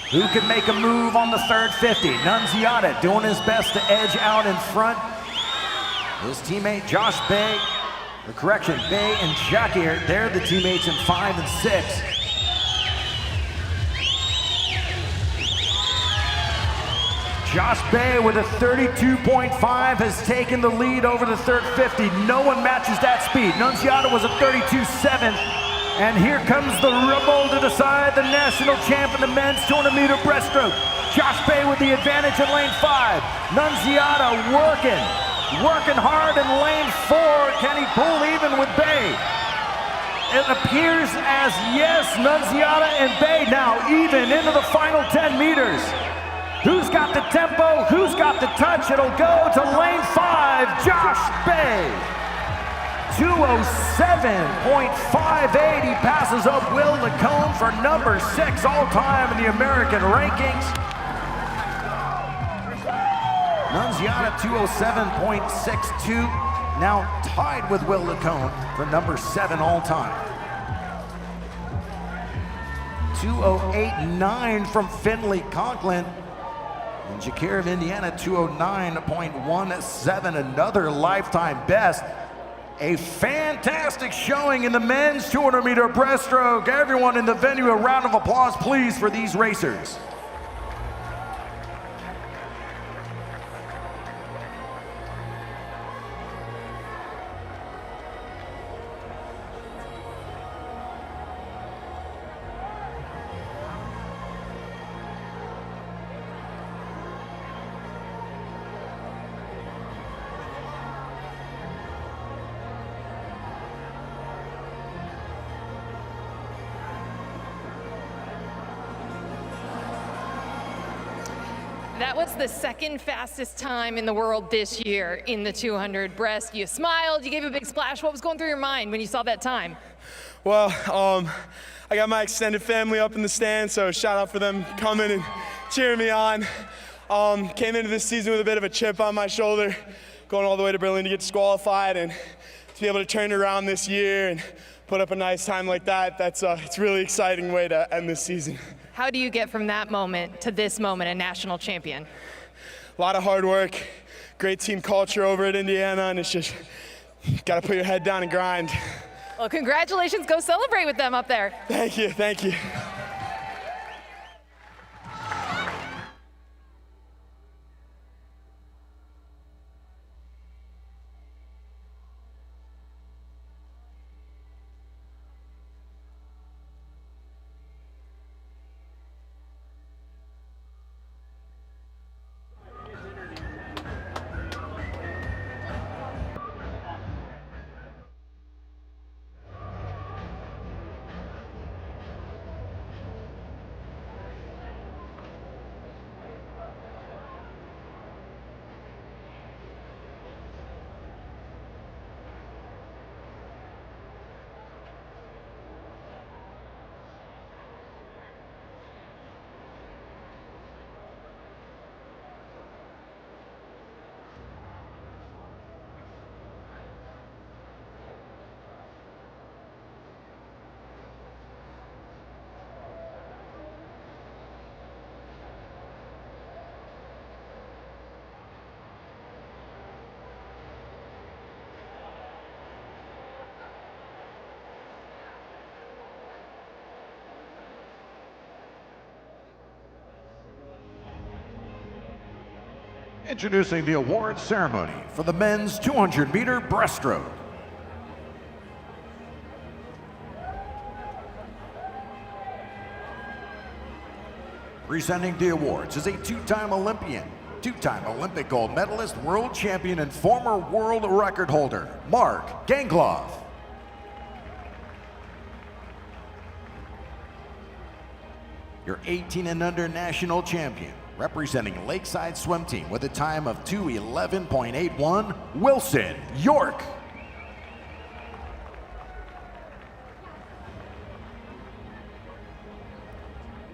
Who can make a move on the third 50? Nunziata doing his best to edge out in front. His teammate Josh Bay, or correction, Bay and Shakir, they're the teammates in 5 and 6. Josh Bay with a 32.5 has taken the lead over the third 50. No one matches that speed. Nunziata was a 32.7. And here comes the rumble to decide the national champ in the men's 200-meter breaststroke. Josh Bay with the advantage in lane 5. Nunziata working hard in lane 4. Can he pull even with Bay? It appears as yes, Nunziata and Bay now even into the final 10 meters. Who's got the tempo? Who's got the touch? It'll go to lane 5, Josh Bay. 2:07.58. He passes up Will Lacombe for number 6 all-time in the American rankings. Nunziata 2:07.62. Now tied with Will Lacombe for number 7 all-time. 2:08.9 from Finley Conklin. And Shakir of Indiana 2:09.17, another lifetime best. A fantastic showing in the men's 200-meter breaststroke. Everyone in the venue, a round of applause, please, for these racers. That was the second fastest time in the world this year in the 200 breast. You smiled, you gave a big splash. What was going through your mind when you saw that time? Well, I got my extended family up in the stands, so shout out for them coming and cheering me on. Came into this season with a bit of a chip on my shoulder, going all the way to Berlin to get disqualified, and to be able to turn it around this year and put up a nice time like that, it's a really exciting way to end this season. How do you get from that moment to this moment, a national champion? A lot of hard work, great team culture over at Indiana, and it's just got to put your head down and grind. Well, congratulations. Go celebrate with them up there. Thank you, thank you. Introducing the awards ceremony for the men's 200-meter breaststroke. Presenting the awards is a two-time Olympian, two-time Olympic gold medalist, world champion, and former world record holder, Mark Gangloff. Your 18 and under national champion, representing Lakeside Swim Team with a time of 2:11.81, Wilson York.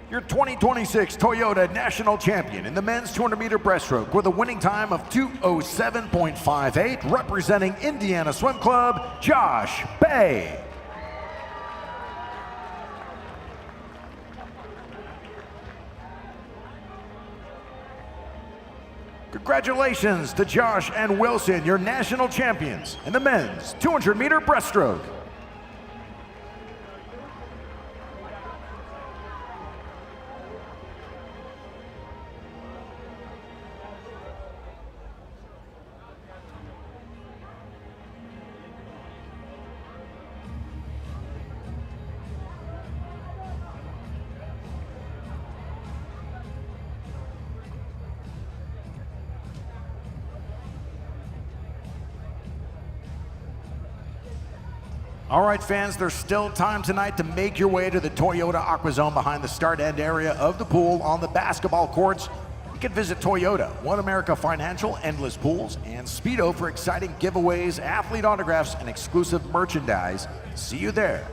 Your 2026 Toyota National Champion in the men's 200-meter breaststroke with a winning time of 2:07.58, representing Indiana Swim Club, Josh Bay. Congratulations to Josh and Wilson, your national champions in the men's 200-meter breaststroke. All right, fans, there's still time tonight to make your way to the Toyota Aqua Zone behind the start end area of the pool on the basketball courts. You can visit Toyota, One America Financial, Endless Pools, and Speedo for exciting giveaways, athlete autographs, and exclusive merchandise. See you there.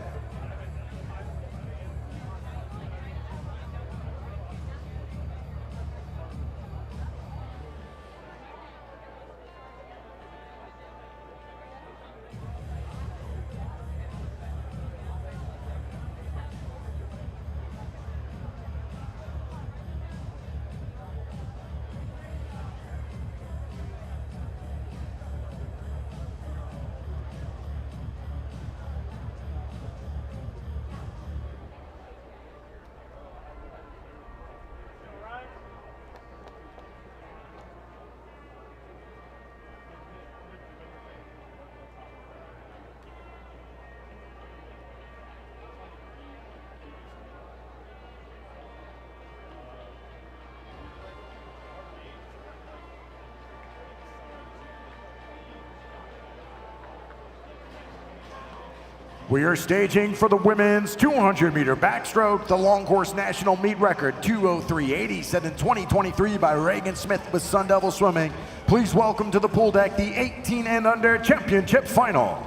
We are staging for the women's 200-meter backstroke, the long course national meet record 2:03.80 set in 2023 by Reagan Smith with Sun Devil Swimming. Please welcome to the pool deck the 18 and under championship final.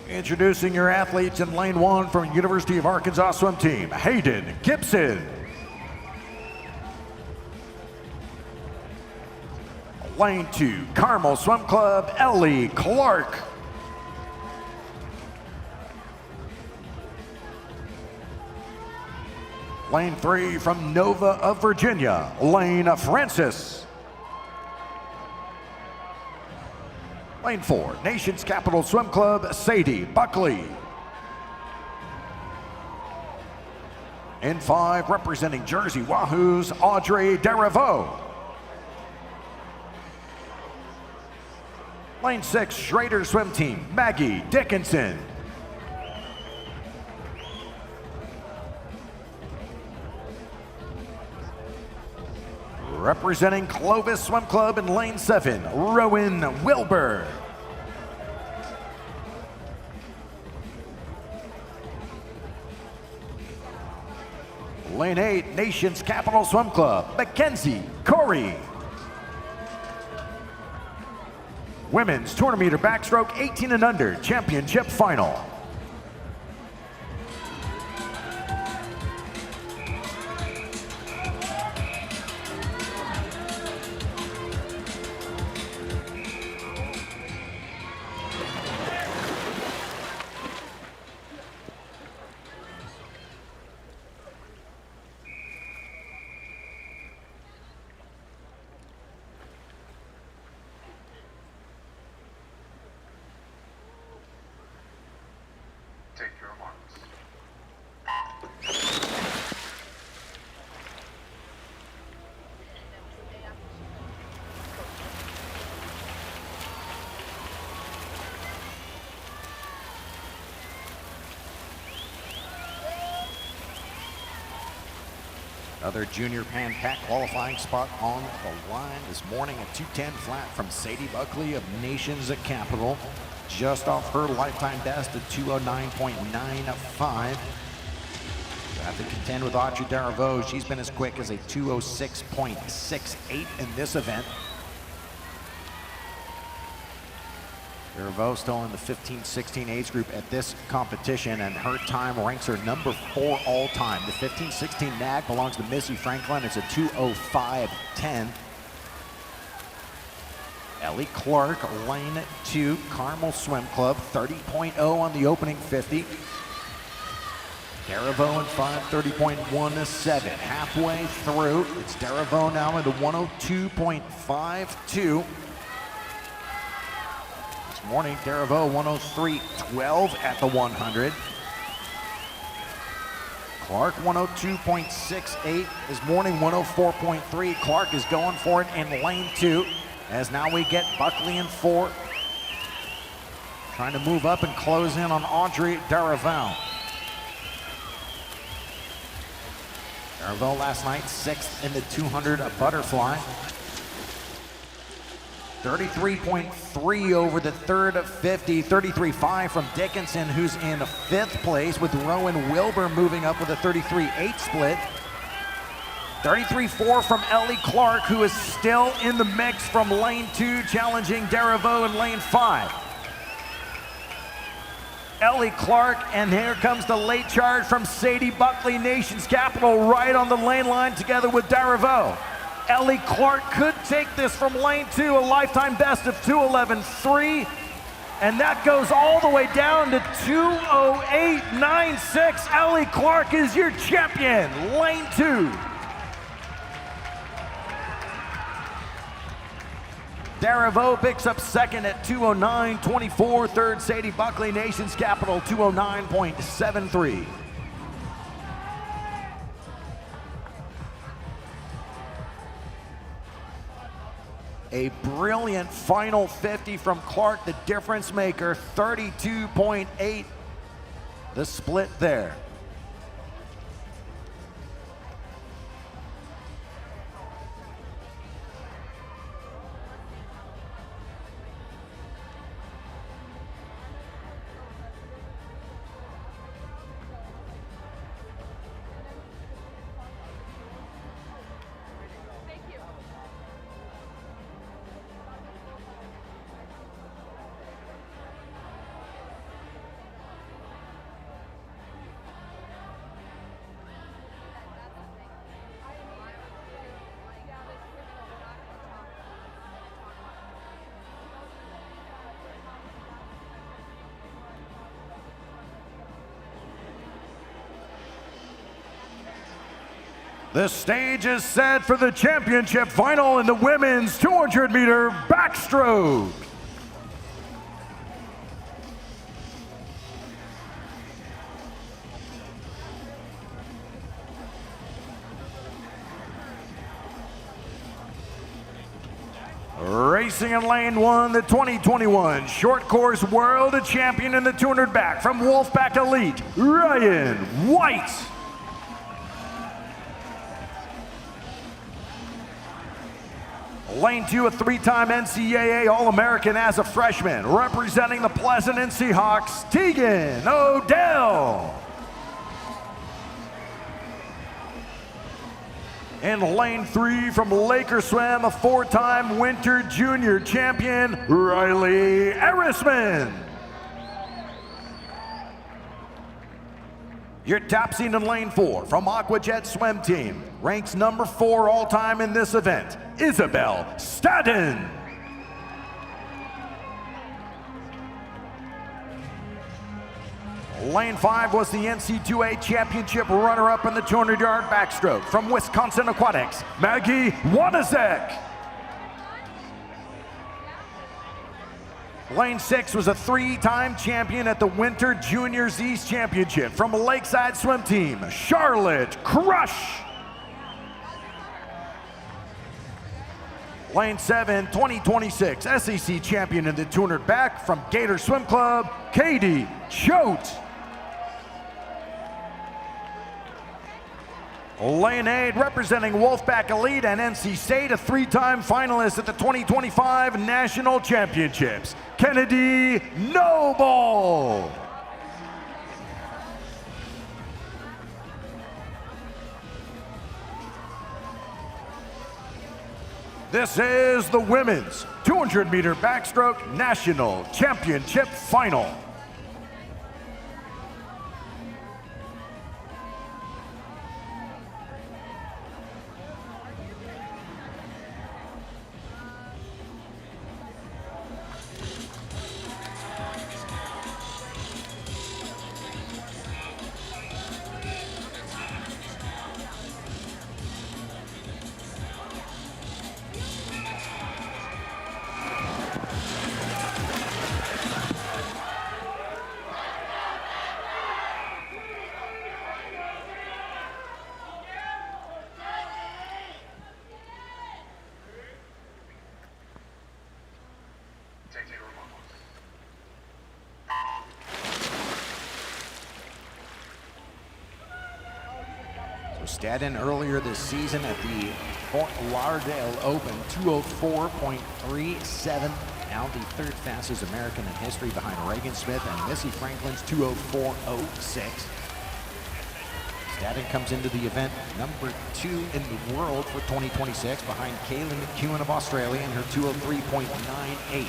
Introducing your athletes in lane 1 from University of Arkansas Swim Team, Hayden Gibson. Lane 2, Carmel Swim Club, Ellie Clark. Lane 3 from Nova of Virginia, Lane Francis. Lane 4, Nation's Capital Swim Club, Sadie Buckley. In 5, representing Jersey Wahoos, Audrey Deriveau. Lane 6, Schrader Swim Team, Maggie Dickinson. Representing Clovis Swim Club in lane 7, Rowan Wilbur. Lane 8, Nation's Capital Swim Club, Mackenzie Corey. Women's 200-meter backstroke 18 and under championship final. Another junior Pan Pac qualifying spot on the line this morning, a 2:10 flat from Sadie Buckley of Nations Capital, just off her lifetime best of 209.95. You have to contend with Audrey Daravo. She's been as quick as a 206.68 in this event. Daravo still in the 15-16 age group at this competition, and her time ranks her number 4 all time. The 15-16 nag belongs to Missy Franklin. It's a 2:05.10. Ellie Clark, lane 2, Carmel Swim Club, 30.0 on the opening 50. Daravo in 5:30.17. Halfway through, it's Daravo now into 102.52. This morning, Daravo 103.12 at the 100. Clark 102.68. This morning 104.3. Clark is going for it in lane 2. As now we get Buckley in 4. Trying to move up and close in on Audrey Daravo. Daravo last night 6th in the 200 butterfly. 33.3 over the third of 50. 33.5 from Dickinson, who's in 5th place, with Rowan Wilbur moving up with a 33.8 split. 33.4 from Ellie Clark, who is still in the mix from lane 2, challenging Daravo in lane 5. Ellie Clark, and here comes the late charge from Sadie Buckley, Nations Capital, right on the lane line together with Daravo. Ellie Clark could take this from lane 2, a lifetime best of 2:11.3, and that goes all the way down to 2:08.96. Ellie Clark is your champion, lane 2. Daravo picks up second at 2:09.24. Third, Sadie Buckley, Nations Capital, 2:09.73. A brilliant final 50 from Clark, the difference maker, 32.8. The split there. The stage is set for the championship final in the women's 200-meter backstroke. Racing in lane 1, the 2021 short course world champion in the 200 back from Wolfpack Elite, Ryan White. Lane 2, a 3-time NCAA All-American as a freshman, representing the Pleasanton Seahawks, Tegan Odell. In lane 3, from Laker Swim, a 4-time winter junior champion, Riley Erisman. Your top seed in lane 4 from Aquajet Swim Team, ranks number 4 all-time in this event, Isabel Staden. Lane 5 was the NC2A championship runner-up in the 200-yard backstroke from Wisconsin Aquatics, Maggie Wanazek. Lane 6 was a 3-time champion at the Winter Juniors East Championship from Lakeside Swim Team, Charlotte Crush. Lane 7, 2026 SEC champion in the 200 back from Gator Swim Club, Katie Choate. Lane 8, representing Wolfpack Elite and NC State, a 3-time finalist at the 2025 National Championships, Kennedy Noble. This is the women's 200-meter backstroke national championship final. Stadden earlier this season at the Fort Lauderdale Open, 204.37. Now the third fastest American in history behind Reagan Smith and Missy Franklin's 204.06. Stadden comes into the event number 2 in the world for 2026 behind Kaylin McEwen of Australia and her 203.98.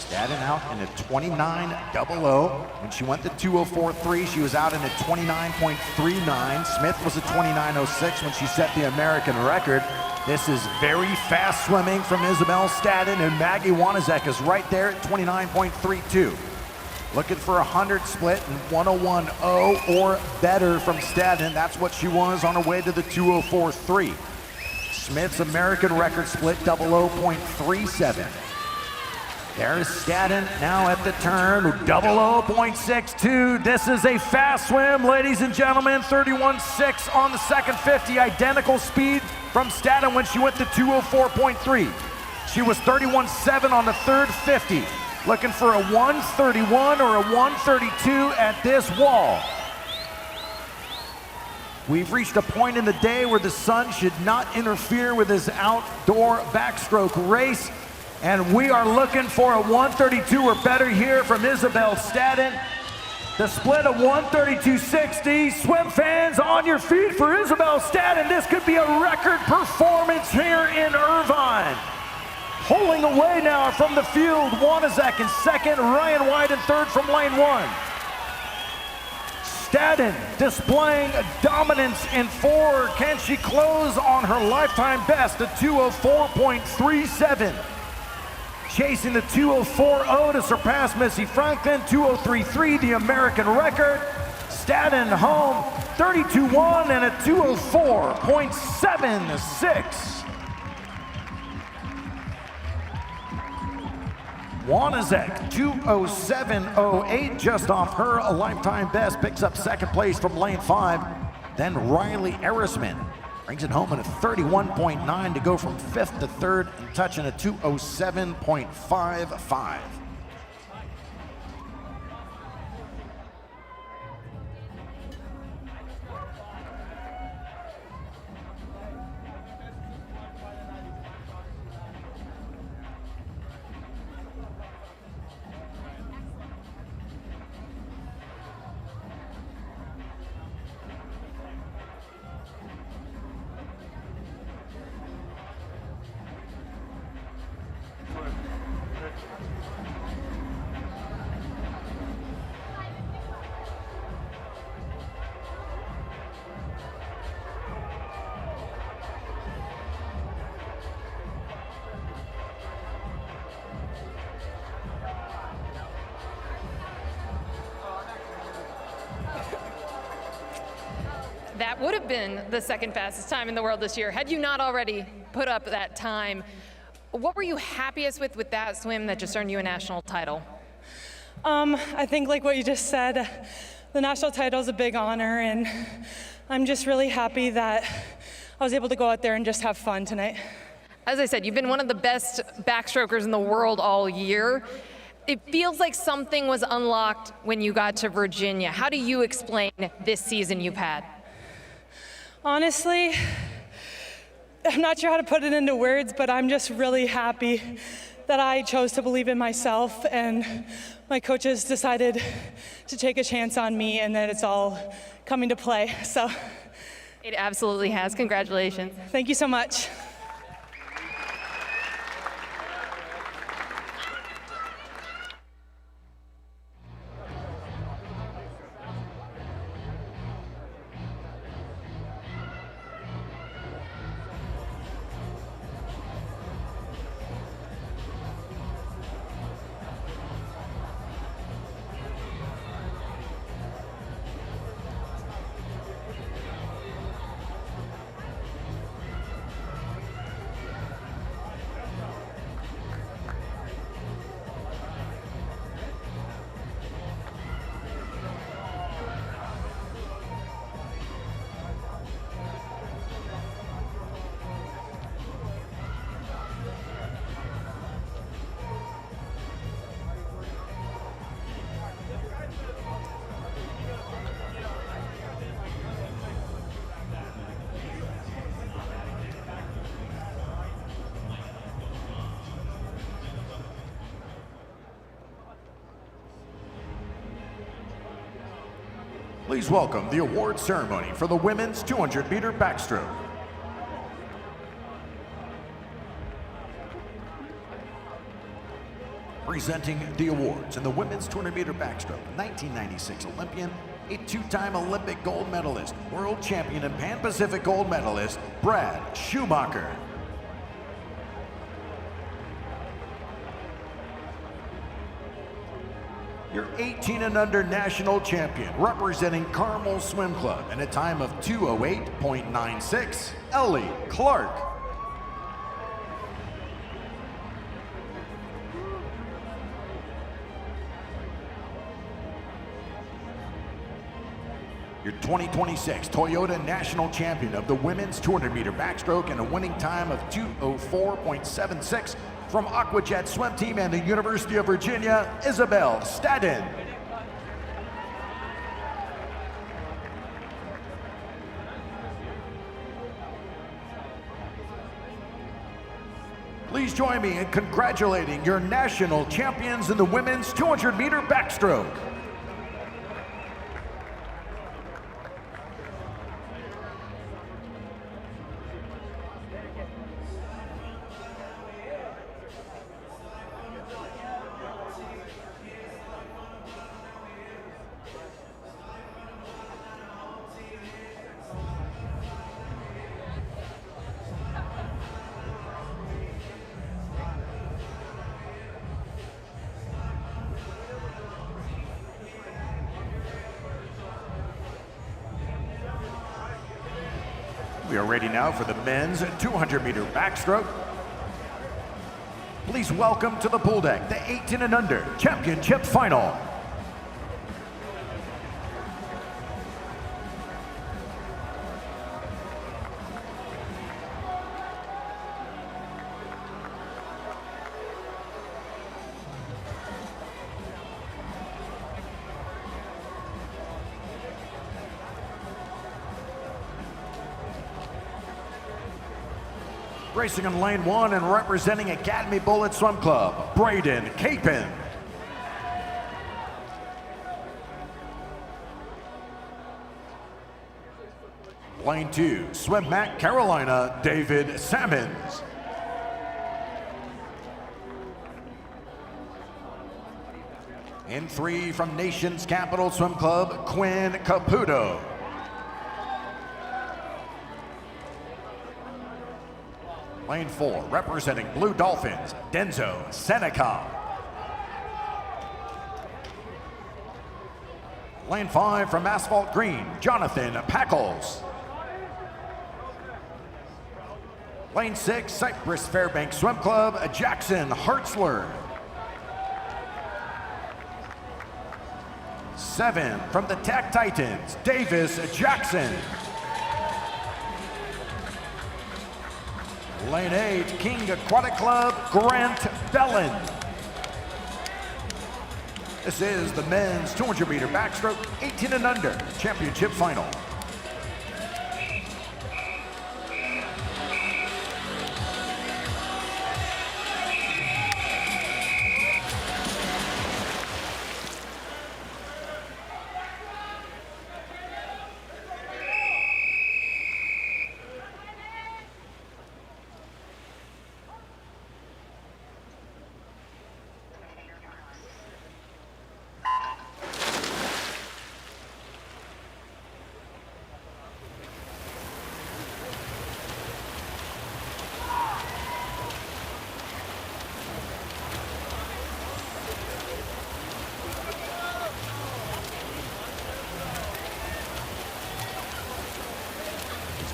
Stadden out in a 29.00. When she went to 204.3, she was out in a 29.39. Smith was a 29.06 when she set the American record. This is very fast swimming from Isabel Stadden, and Maggie Wanizek is right there at 29.32. Looking for a 100 split and 101.0 or better from Stadden. That's what she was on her way to the 204.3. Smith's American record split 00.37. There's Stadden now at the turn, 00.62. This is a fast swim, ladies and gentlemen. 31.6 on the second 50. Identical speed from Stadden when she went to 204.3. She was 31.7 on the third 50. Looking for a 131 or a 132 at this wall. We've reached a point in the day where the sun should not interfere with this outdoor backstroke race. And we are looking for a 132 or better here from Isabel Stadden. The split of 132.60. Swim fans, on your feet for Isabel Stadden. This could be a record performance here in Irvine. Pulling away now from the field, Wanizek in second, Ryan White in third from lane 1. Stadden displaying dominance in 4. Can she close on her lifetime best at 204.37? Chasing the 204.0 to surpass Missy Franklin, 203.3, the American record. Stadden home, 32.1 and a 204.76. Wanizek, 207.08, just off her lifetime best, picks up second place from lane 5. Then Riley Erisman brings it home in a 31.9 to go from 5th to 3rd and touching a 207.55. That would have been the second fastest time in the world this year, had you not already put up that time. What were you happiest with that swim that just earned you a national title? I think like what you just said, the national title is a big honor, and I'm just really happy that I was able to go out there and just have fun tonight. As I said, you've been one of the best backstrokers in the world all year. It feels like something was unlocked when you got to Virginia. How do you explain this season you've had? Honestly, I'm not sure how to put it into words, but I'm just really happy that I chose to believe in myself and my coaches decided to take a chance on me and that it's all coming to play. So It absolutely has. Congratulations. thank you so much. Please welcome the award ceremony for the women's 200-meter backstroke. Presenting the awards in the women's 200-meter backstroke, 1996 Olympian, a two-time Olympic gold medalist, world champion and Pan-Pacific gold medalist, Brad Schumacher. Your 18 and under national champion, representing Carmel Swim Club in a time of 2:08.96, Ellie Clark. Your 2026 Toyota National Champion of the women's 200-meter backstroke in a winning time of 2:04.76 from Aquajet Swim Team and the University of Virginia, Isabel Stadden. Please join me in congratulating your national champions in the women's 200-meter backstroke. We are ready now for the men's 200-meter backstroke. Please welcome to the pool deck the 18 and under championship final. Racing in lane one and representing Academy Bullet Swim Club, Braden Capon. Lane two, Swim Mac Carolina, David Sammons. In three from Nation's Capital Swim Club, Quinn Caputo. Lane four, representing Blue Dolphins, Denzo Seneca. Lane five from Asphalt Green, Jonathan Packles. Lane six, Cypress Fairbanks Swim Club, Jackson Hartzler. Seven from the Tech Titans, Davis Jackson. Lane 8, King Aquatic Club, Grant Bellin. This is the men's 200-meter backstroke 18 and under championship final.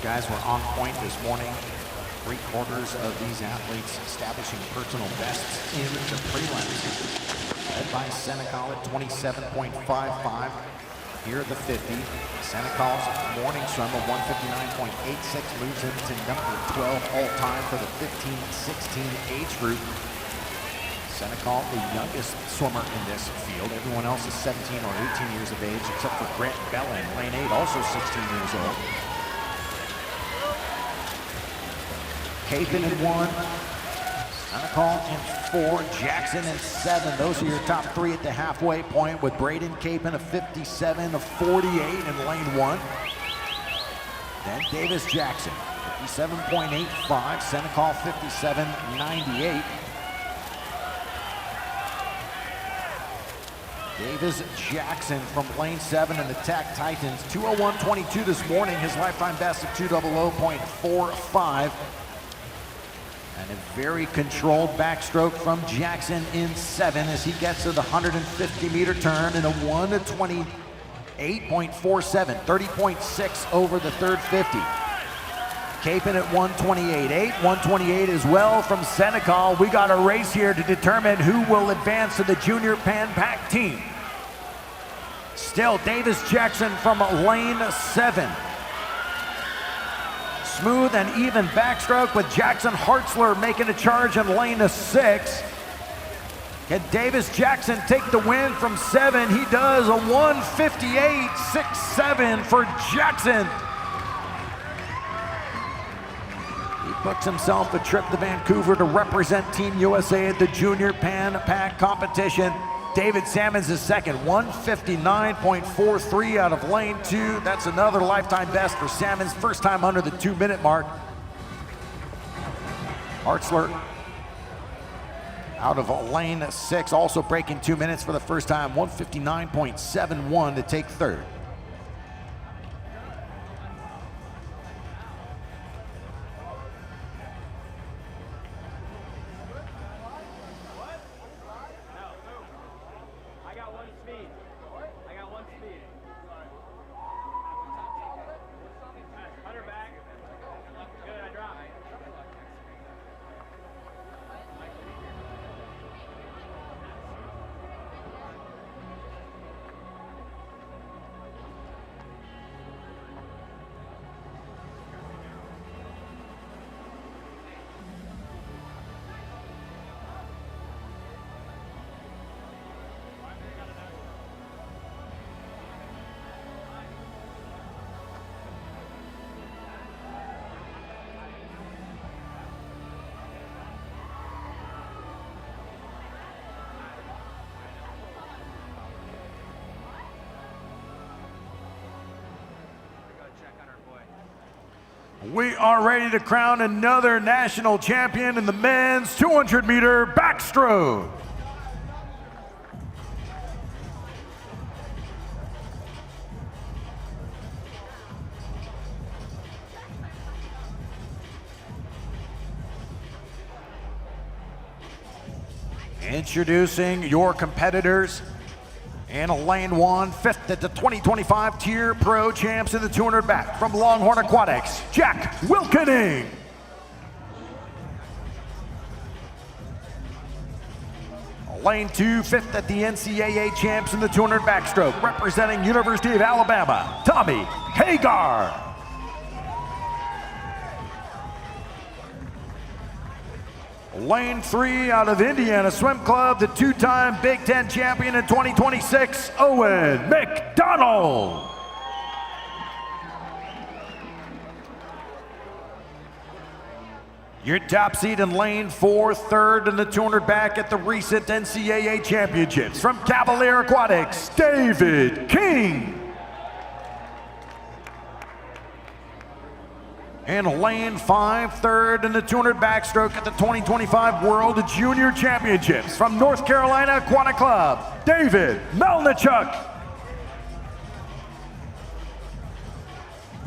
Guys were on point this morning. 3/4 of these athletes establishing personal bests in the prelims. Led by Senecal at 27.55. Here at the 50, Senecal's morning swim of 159.86 moves him to number 12 all-time for the 15-16 age group. Senecal, the youngest swimmer in this field. Everyone else is 17 or 18 years of age, except for Grant Bella in lane 8, also 16 years old. Capon in 1, Senecal in 4, Jackson in 7. Those are your top 3 at the halfway point, with Braden Capon of 57, of 48 in lane 1. Then Davis Jackson, 57.85, Senecal 57.98. Davis Jackson from lane 7 in the Tech Titans, 2:01.22 this morning, his lifetime best of 2:00.45. And a very controlled backstroke from Jackson in 7 as he gets to the 150-meter turn in a 1:28.47, 30.6 over the third 50. Capon at 1:28.8, 1:28 as well from Senecal. We got a race here to determine who will advance to the Junior Pan Pac team. Still Davis Jackson from lane 7. Smooth and even backstroke with Jackson Hartzler making a charge in lane 6. Can Davis Jackson take the win from 7? He does, a 1:58.67 for Jackson. He books himself a trip to Vancouver to represent Team USA at the Junior Pan Pac competition. David Salmons is second, 1:59.43 out of lane 2. That's another lifetime best for Salmons, first time under the 2-minute mark. Hartzler out of lane 6, also breaking 2 minutes for the first time, 1:59.71 to take third. We are ready to crown another national champion in the men's 200-meter backstroke. Introducing your competitors. In lane 1, 5th at the 2025 Tier Pro Champs in the 200 back from Longhorn Aquatics, Jack Wilkening. Lane 2, 5th at the NCAA Champs in the 200 backstroke, representing University of Alabama, Tommy Hagar. Lane 3 out of Indiana Swim Club, the two-time Big Ten champion in 2026, Owen McDonald. Your top seed in lane 4, third in the 200 back at the recent NCAA championships. From Cavalier Aquatics, David King. And lane 5, third in the 200 backstroke at the 2025 World Junior Championships. From North Carolina Aquatic Club, David Melnichuk.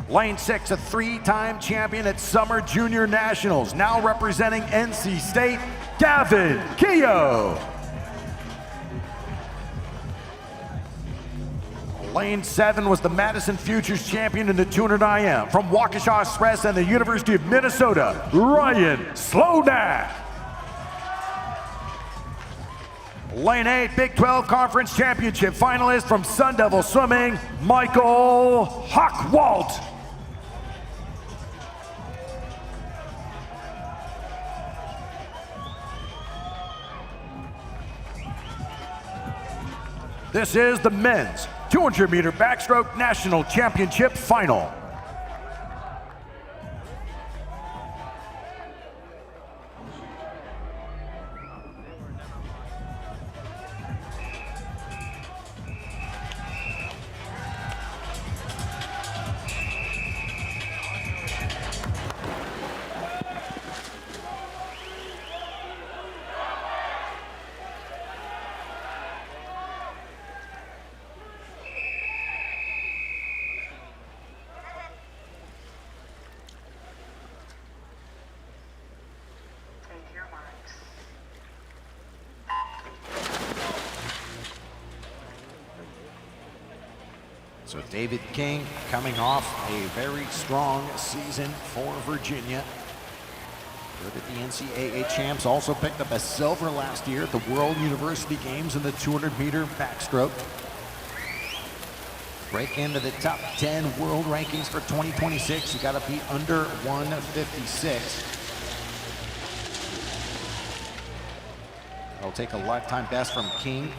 Lane 6, a three-time champion at Summer Junior Nationals, now representing NC State, Gavin Keogh. Lane 7 was the Madison Futures champion in the 200 IM. From Waukesha Express and the University of Minnesota, Ryan Slonak. Lane 8, Big 12 Conference Championship finalist from Sun Devil Swimming, Michael Hockwalt. This is the men's 200-meter backstroke national championship final. Take your marks. So David King coming off a very strong season for Virginia. Good at the NCAA champs, also picked up a silver last year at the World University Games in the 200-meter backstroke. Break into the top 10 world rankings for 2026. You got to be under 156. I'll take a lifetime best from King. It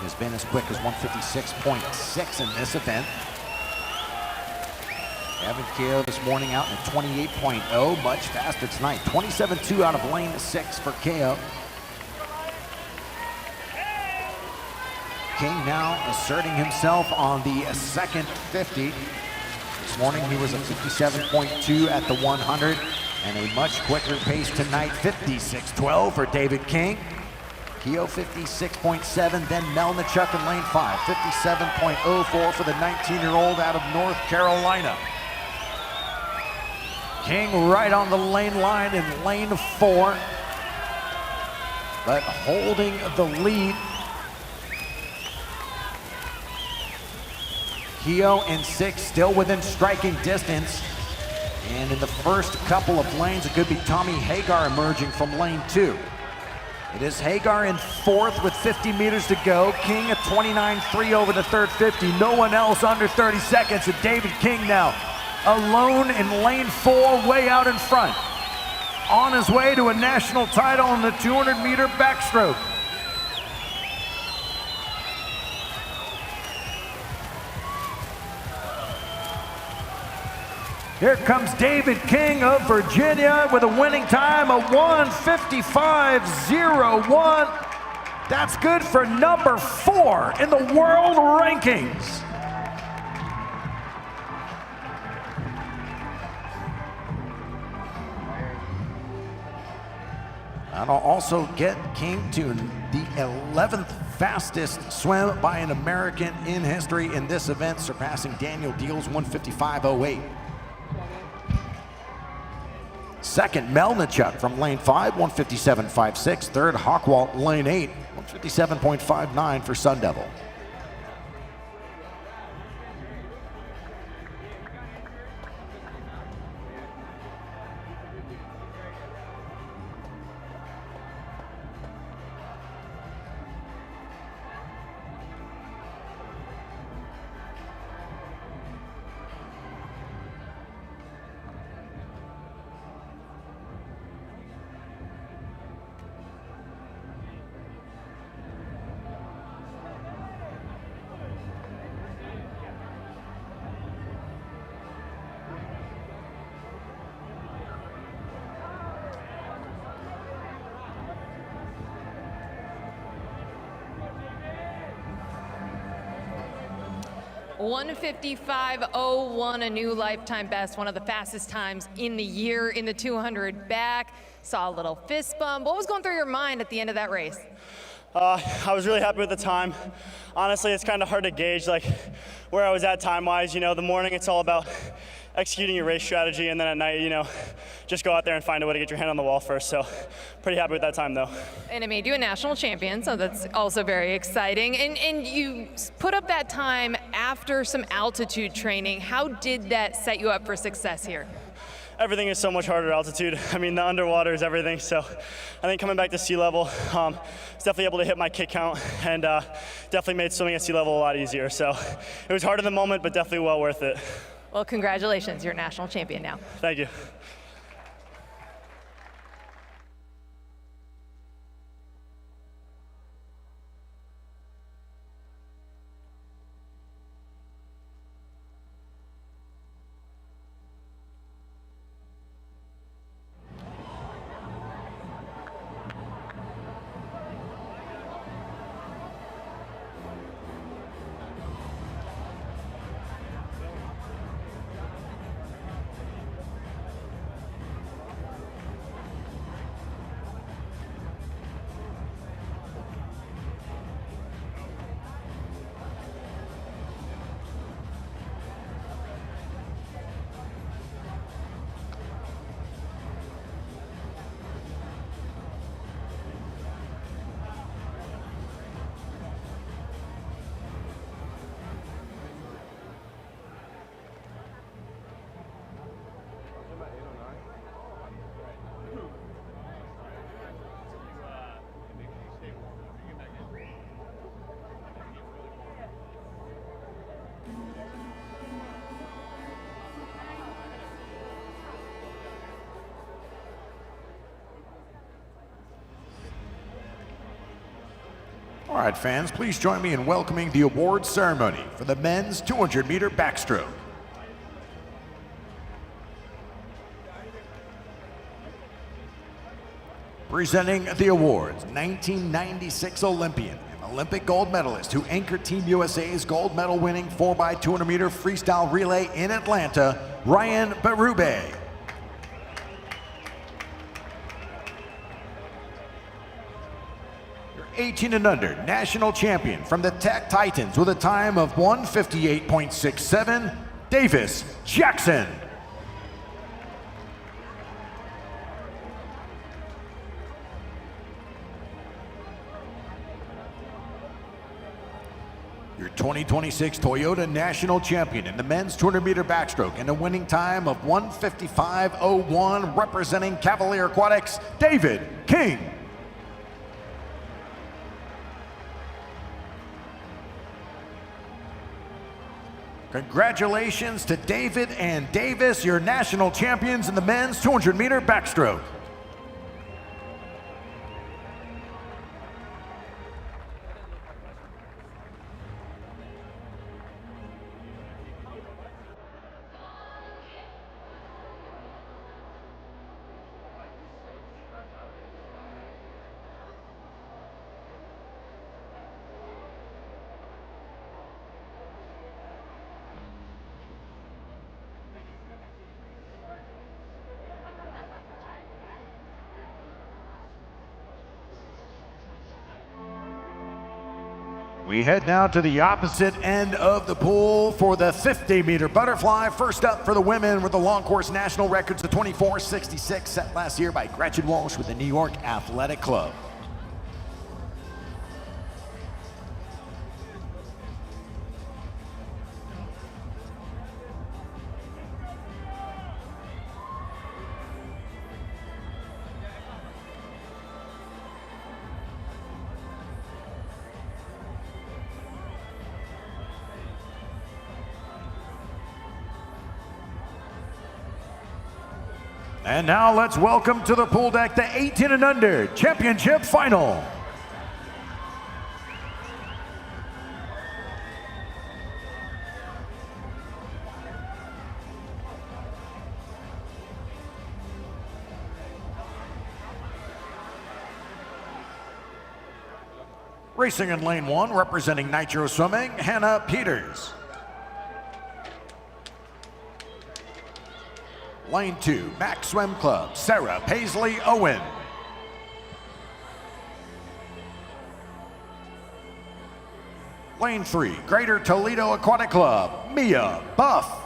has been as quick as 156.6 in this event. Gavin Keogh this morning out in a 28.0, much faster tonight. 27.2 out of lane 6 for Keogh. King now asserting himself on the second 50. This morning he was a 57.2 at the 100 and a much quicker pace tonight, 56.12 for David King. Keogh 56.7, then Melnichuk in lane 5, 57.04 for the 19-year-old out of North Carolina. King right on the lane line in lane 4, but holding the lead. Keogh in 6, still within striking distance. And in the first couple of lanes, it could be Tommy Hagar emerging from lane 2. It is Hagar in 4th with 50 meters to go. King at 29.3 over the third 50. No one else under 30 seconds. And David King now alone in lane 4, way out in front. On his way to a national title in the 200-meter backstroke. Here comes David King of Virginia with a winning time of 1:55.01. That's good for number 4 in the world rankings. That'll also get King to the 11th fastest swim by an American in history in this event, surpassing Daniel Deal's 1:55.08. Second, Melnichuk from lane 5, 1:57.56. Third, Hockwalt, lane 8, 1:57.59 for Sun Devil. 1:55.01, a new lifetime best, one of the fastest times in the year in the 200 back. Saw a little fist bump. What was going through your mind at the end of that race? I was really happy with the time. Honestly, it's kind of hard to gauge like where I was at time-wise. You know, the morning it's all about executing your race strategy, and then at night, you know, just go out there and find a way to get your hand on the wall first. So pretty happy with that time though. And it made you a national champion, so that's also very exciting. And you put up that time after some altitude training. How did that set you up for success here? Everything is so much harder at altitude. I mean, the underwater is everything. So I think coming back to sea level, was definitely able to hit my kick count, and definitely made swimming at sea level a lot easier. So it was hard in the moment, but definitely well worth it. Well, congratulations, you're a national champion now. Thank you. All right, fans, please join me in welcoming the awards ceremony for the men's 200-meter backstroke. Presenting the awards, 1996 Olympian and Olympic gold medalist who anchored Team USA's gold medal winning 4x200 meter freestyle relay in Atlanta, Ryan Berube. 18 and under national champion from the Tech Titans with a time of 1:58.67, Davis Jackson. Your 2026 Toyota National Champion in the men's 200-meter backstroke and a winning time of 1:55.01, representing Cavalier Aquatics, David King. Congratulations to David and Davis, your national champions in the men's 200-meter backstroke. We head now to the opposite end of the pool for the 50-meter butterfly. First up for the women with the long course national records of 24:66 set last year by Gretchen Walsh with the New York Athletic Club. And now let's welcome to the pool deck the 18 and under championship final. Racing in lane 1, representing Nitro Swimming, Hannah Peters. Lane 2, Max Swim Club, Sarah Paisley Owen. Lane 3, Greater Toledo Aquatic Club, Mia Buff.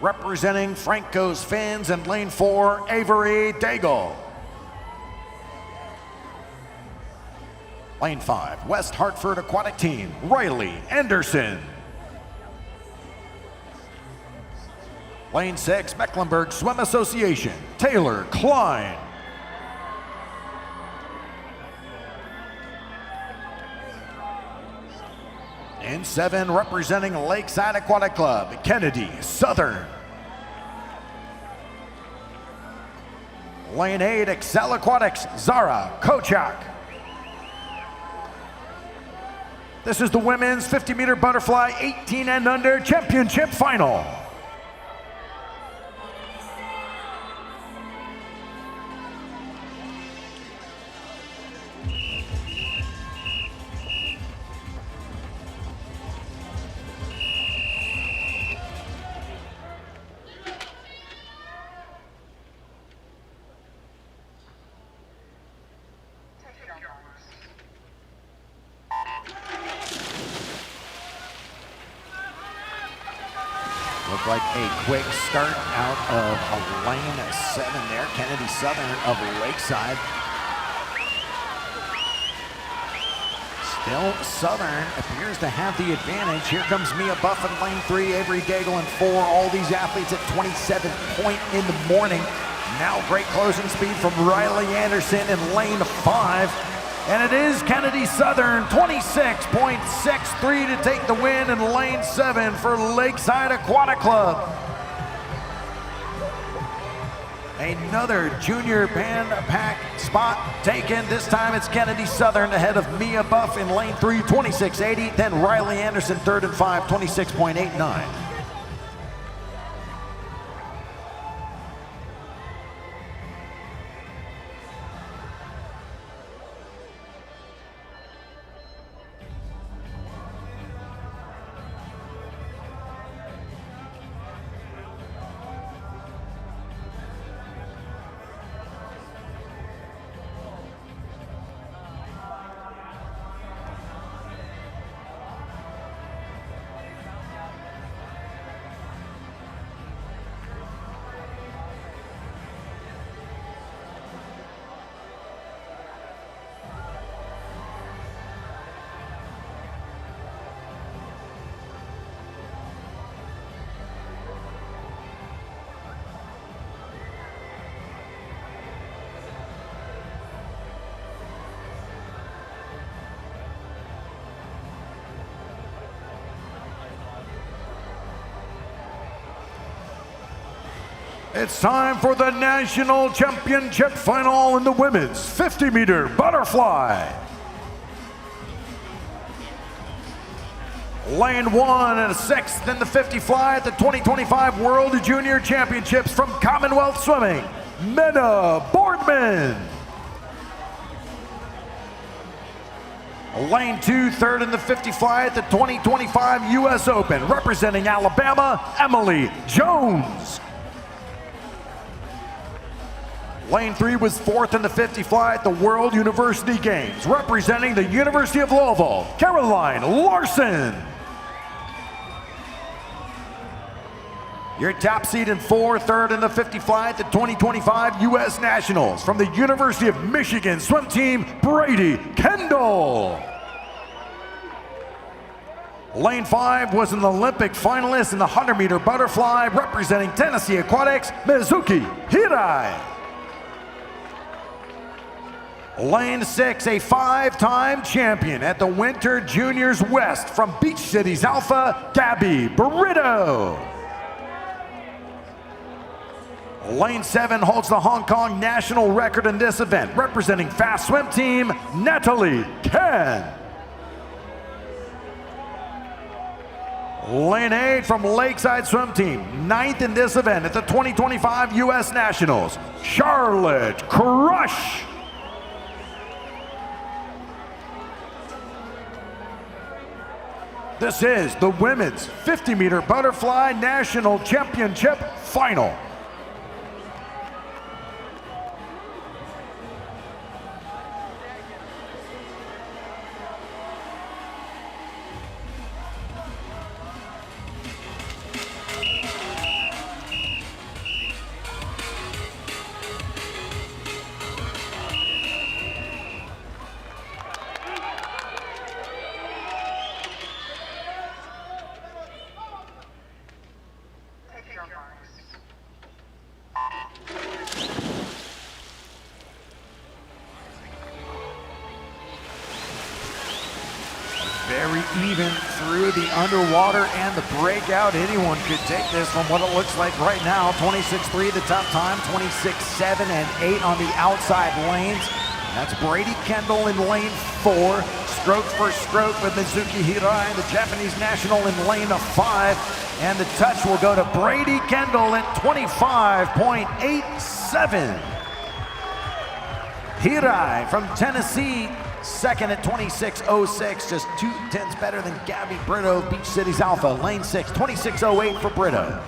Representing Franco's Fins in Lane 4, Avery Daigle. Lane 5, West Hartford Aquatic Team, Riley Anderson. Lane 6, Mecklenburg Swim Association, Taylor Klein. And 7, representing Lakeside Aquatic Club, Kennedy Southern. Lane 8, Excel Aquatics, Zara Kochak. This is the women's 50-meter butterfly 18 and under championship final. Looked like a quick start out of lane 7 there. Kennedy Southern of Lakeside. Still Southern appears to have the advantage. Here comes Mia Buff in lane 3, Avery Daigle in 4. All these athletes at 27 point in the morning. Now great closing speed from Riley Anderson in lane 5. And it is Kennedy Southern, 26.63 to take the win in lane 7 for Lakeside Aquatic Club. Another junior band pack spot taken. This time it's Kennedy Southern ahead of Mia Buff in lane 3, 26.80. Then Riley Anderson third and 5, 26.89. It's time for the national championship final in the women's 50-meter butterfly. Lane 1 and a 6th in the 50 fly at the 2025 World Junior Championships from Commonwealth Swimming, Mena Boardman. Lane 2, 3rd in the 50 fly at the 2025 US Open, representing Alabama, Emily Jones. Lane 3 was 4th in the 50 fly at the World University Games, representing the University of Louisville, Caroline Larson. Your top seed in 4, 3rd in the 50 fly at the 2025 US Nationals from the University of Michigan swim team, Brady Kendall. Lane 5 was an Olympic finalist in the 100-meter butterfly, representing Tennessee Aquatics, Mizuki Hirai. Lane 6, a 5-time champion at the Winter Juniors West from Beach Cities Alpha, Gabby Burrito. Lane 7 holds the Hong Kong national record in this event, representing fast swim team, Natalie Ken. Lane 8 from Lakeside Swim Team, 9th in this event at the 2025 US Nationals, Charlotte Crush. This is the Women's 50-meter Butterfly National Championship Final. Take your marks. Very even through the underwater and the breakout. Anyone could take this from what it looks like right now. 26.3 the top time, 26.7 and 8 on the outside lanes. That's Brady Kendall in lane 4. Stroke for stroke with Mizuki Hirai, the Japanese national, in lane 5. And the touch will go to Brady Kendall at 25.87. Hirai from Tennessee, second at 26.06, just 0.2 better than Gabby Brito, Beach City's Alpha. Lane 6, 26.08 for Brito.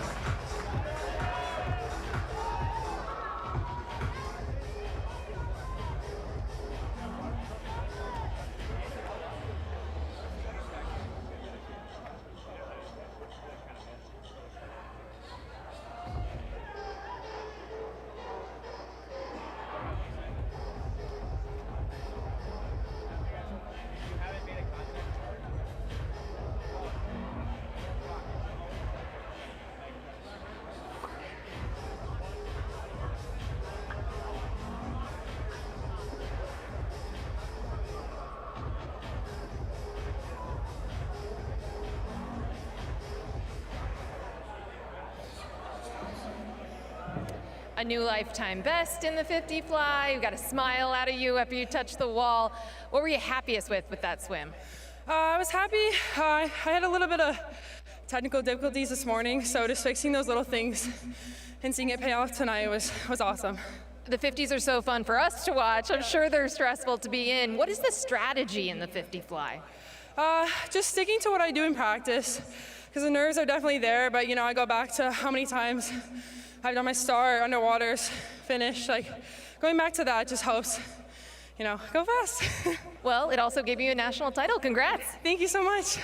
A new lifetime best in the 50 fly. You got a smile out of you after you touched the wall. What were you happiest with that swim? I was happy. I had a little bit of technical difficulties this morning, so just fixing those little things and seeing it pay off tonight was awesome. The 50s are so fun for us to watch. I'm sure they're stressful to be in. What is the strategy in the 50 fly? Just sticking to what I do in practice, because the nerves are definitely there, but I go back to how many times I've done my start, underwaters, finish. Like, going back to that just helps, go fast. Well, it also gave you a national title. Congrats. Thank you so much.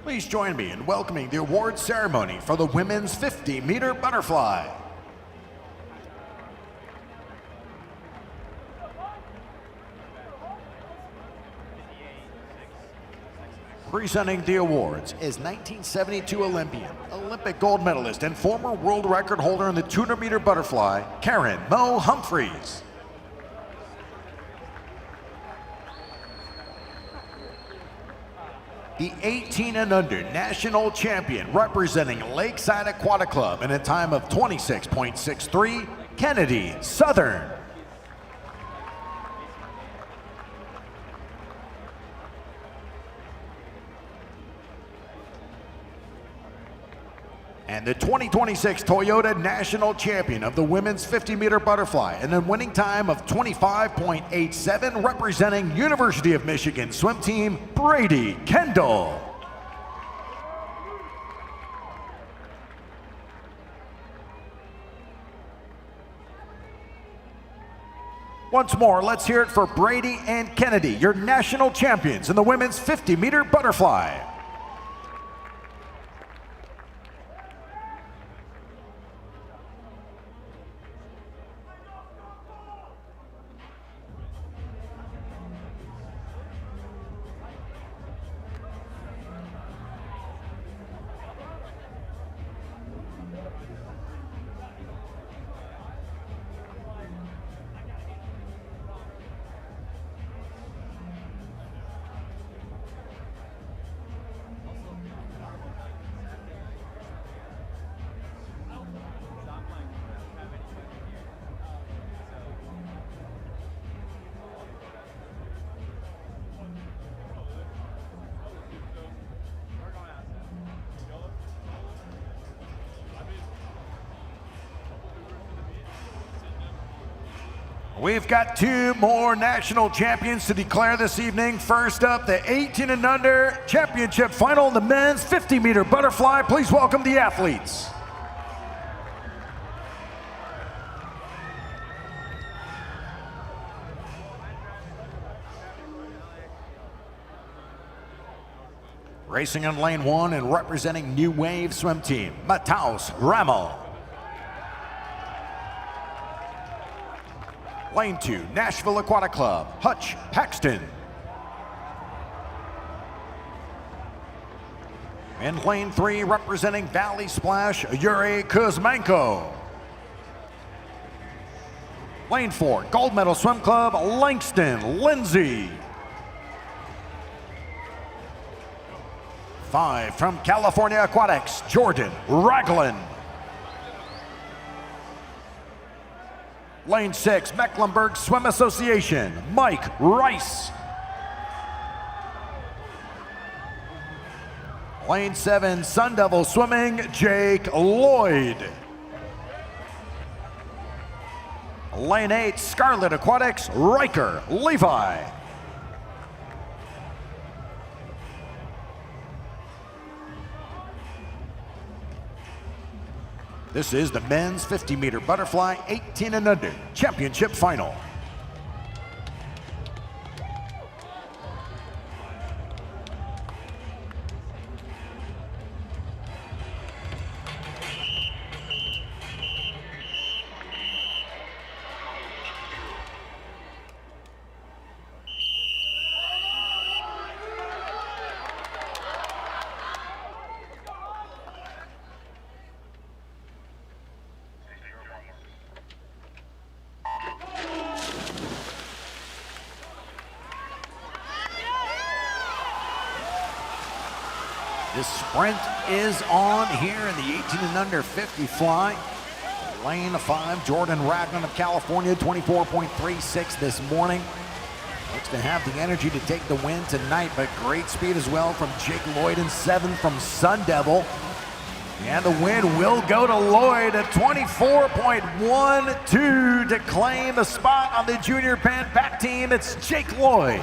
Please join me in welcoming the award ceremony for the Women's 50-meter Butterfly. Presenting the awards is 1972 Olympian, Olympic gold medalist, and former world record holder in the 200-meter butterfly, Karen Mo Humphreys. The 18 and under national champion representing Lakeside Aquatic Club in a time of 26.63, Kennedy Southern. And the 2026 Toyota National Champion of the Women's 50-meter Butterfly in a winning time of 25.87, representing University of Michigan swim team, Brady Kendall. Once more, let's hear it for Brady and Kennedy, your national champions in the women's 50-meter butterfly. We've got two more national champions to declare this evening. First up, the 18 and under championship final in the men's 50-meter butterfly. Please welcome the athletes. Racing in lane 1 and representing New Wave Swim Team, Mataus Ramo. Lane 2, Nashville Aquatic Club, Hutch Paxton. In lane 3, representing Valley Splash, Yuri Kuzmenko. Lane 4, Gold Medal Swim Club, Langston Lindsay. 5, from California Aquatics, Jordan Ragland. Lane 6, Mecklenburg Swim Association, Mike Rice. Lane 7, Sun Devil Swimming, Jake Lloyd. Lane 8, Scarlet Aquatics, Riker Levi. This is the men's 50-meter butterfly 18 and under championship final. The sprint is on here in the 18 and under 50 fly. Lane 5, Jordan Ragland of California, 24.36 this morning. Looks to have the energy to take the win tonight, but great speed as well from Jake Lloyd in 7 from Sun Devil. And the win will go to Lloyd at 24.12 to claim a spot on the junior back team. It's Jake Lloyd.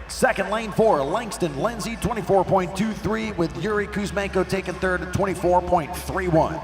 Second, lane 4, Langston Lindsay, 24.23, with Yuri Kuzmenko taking third at 24.31.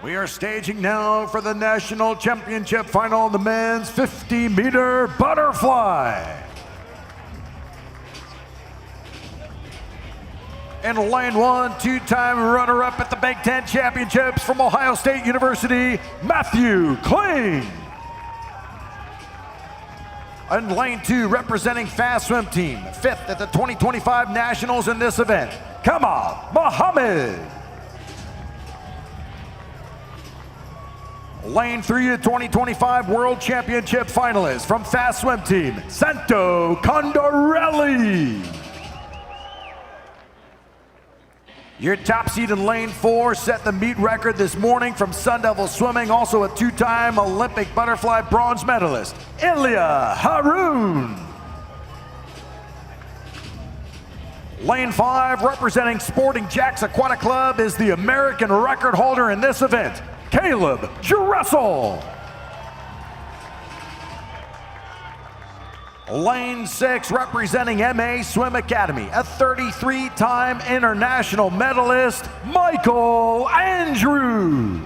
We are staging now for the national championship final in the men's 50-meter butterfly. In lane 1, two-time runner-up at the Big Ten Championships from Ohio State University, Matthew Kling. In lane 2, representing fast swim team, 5th at the 2025 Nationals in this event, Kamal Muhammad. Lane 3, the 2025 World Championship finalist from fast swim team, Santo Condorelli. Your top seed in lane 4 set the meet record this morning from Sun Devil Swimming, also a two-time Olympic butterfly bronze medalist, Ilya Haroun. Lane 5, representing Sporting Jacks Aquatic Club, is the American record holder in this event, Caleb Dressel. Lane 6, representing MA Swim Academy, a 33-time international medalist, Michael Andrew.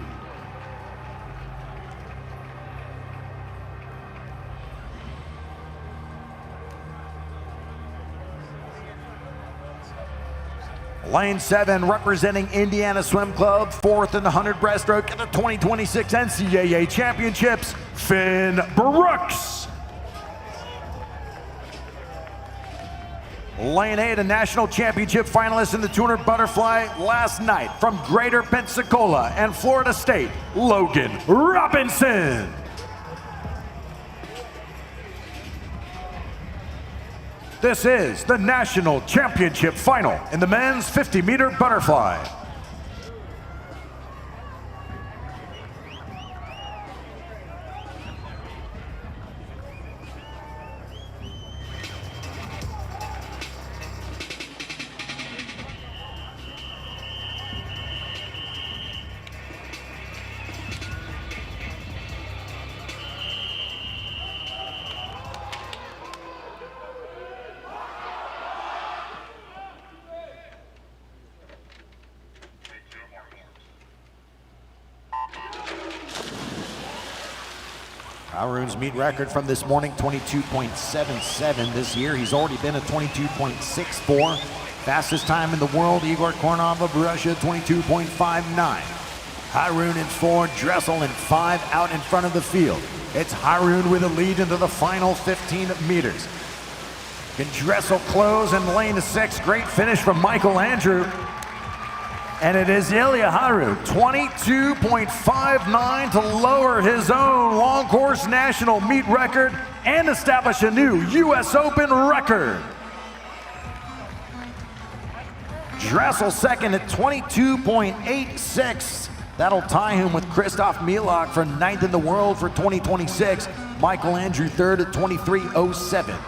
Lane 7, representing Indiana Swim Club, 4th in the 100 breaststroke at the 2026 NCAA Championships, Finn Brooks. Lane 8, a national championship finalist in the 200 butterfly last night from Greater Pensacola and Florida State, Logan Robinson. This is the national championship final in the men's 50-meter butterfly. Haroun's meet record from this morning, 22.77. This year, he's already been at 22.64. Fastest time in the world, Igor Kornov of Russia, 22.59. Haroun in 4, Dressel in 5, out in front of the field. It's Haroun with a lead into the final 15 meters. Can Dressel close in lane 6? Great finish from Michael Andrew. And it is Ilya Haroun, 22.59 to lower his own long course national meet record and establish a new US Open record. Dressel second at 22.86. That'll tie him with Christoph Milak for 9th in the world for 2026. Michael Andrew third at 23.07.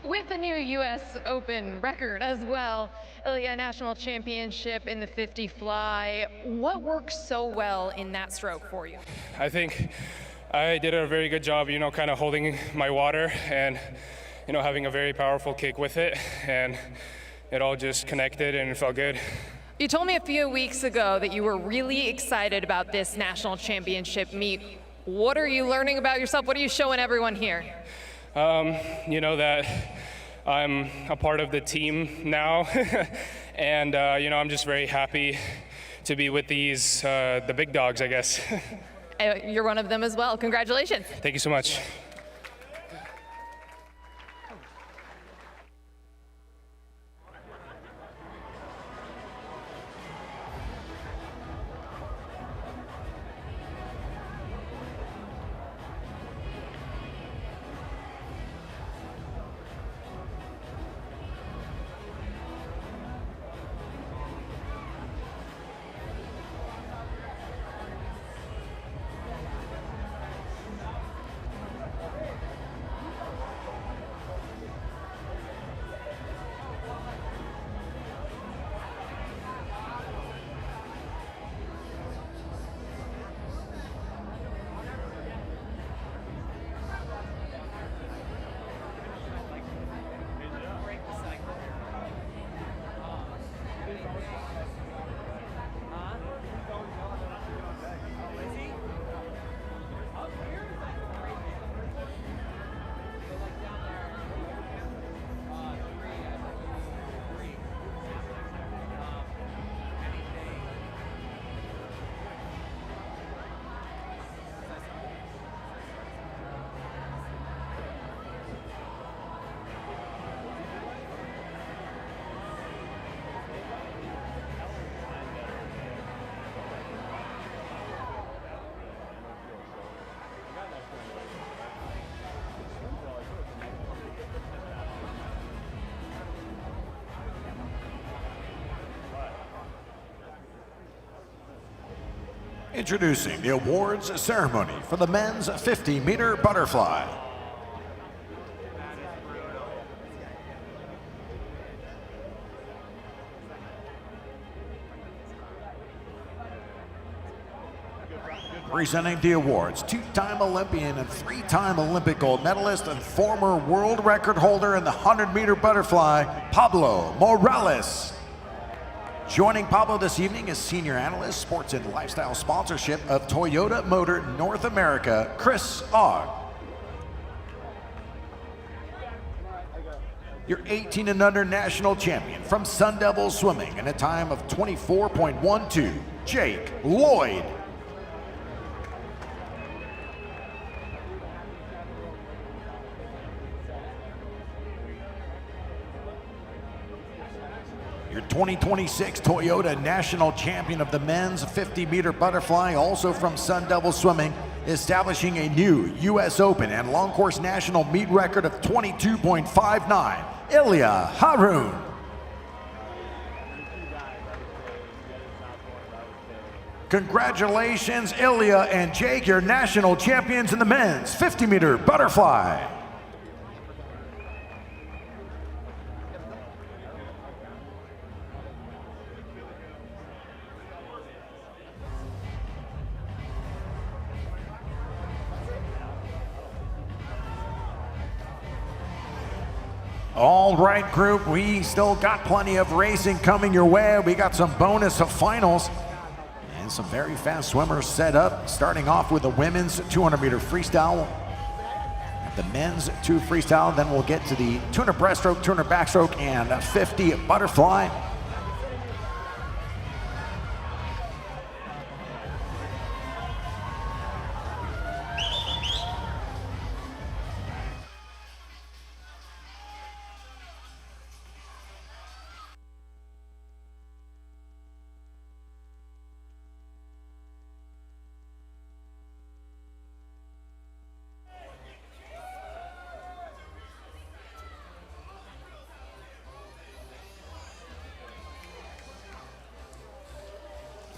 With the new US Open record as well, Ilya, national championship in the 50 fly. What works so well in that stroke for you? I think I did a very good job, kind of holding my water and, having a very powerful kick with it, and it all just connected and it felt good. You told me a few weeks ago that you were really excited about this national championship meet. What are you learning about yourself? What are you showing everyone here? That I'm a part of the team now, and I'm just very happy to be with the big dogs, I guess. You're one of them as well. Congratulations. Thank you so much. Introducing the awards ceremony for the men's 50-meter butterfly. Presenting the awards, two-time Olympian and three-time Olympic gold medalist and former world record holder in the 100-meter butterfly, Pablo Morales. Joining Pablo this evening is senior analyst, sports and lifestyle sponsorship of Toyota Motor North America, Chris Ogg. Your 18 and under national champion from Sun Devils Swimming in a time of 24.12, Jake Lloyd. Your 2026 Toyota National Champion of the men's 50-meter butterfly, also from Sun Devil Swimming, establishing a new U.S. Open and long course national meet record of 22.59, Ilya Harun. Congratulations, Ilya and Jake, your national champions in the men's 50-meter butterfly. All right, group, we still got plenty of racing coming your way. We got some bonus finals and some very fast swimmers set up, starting off with the women's 200-meter freestyle, the men's 2 freestyle, then we'll get to the 200 breaststroke, 200 backstroke, and 50 butterfly.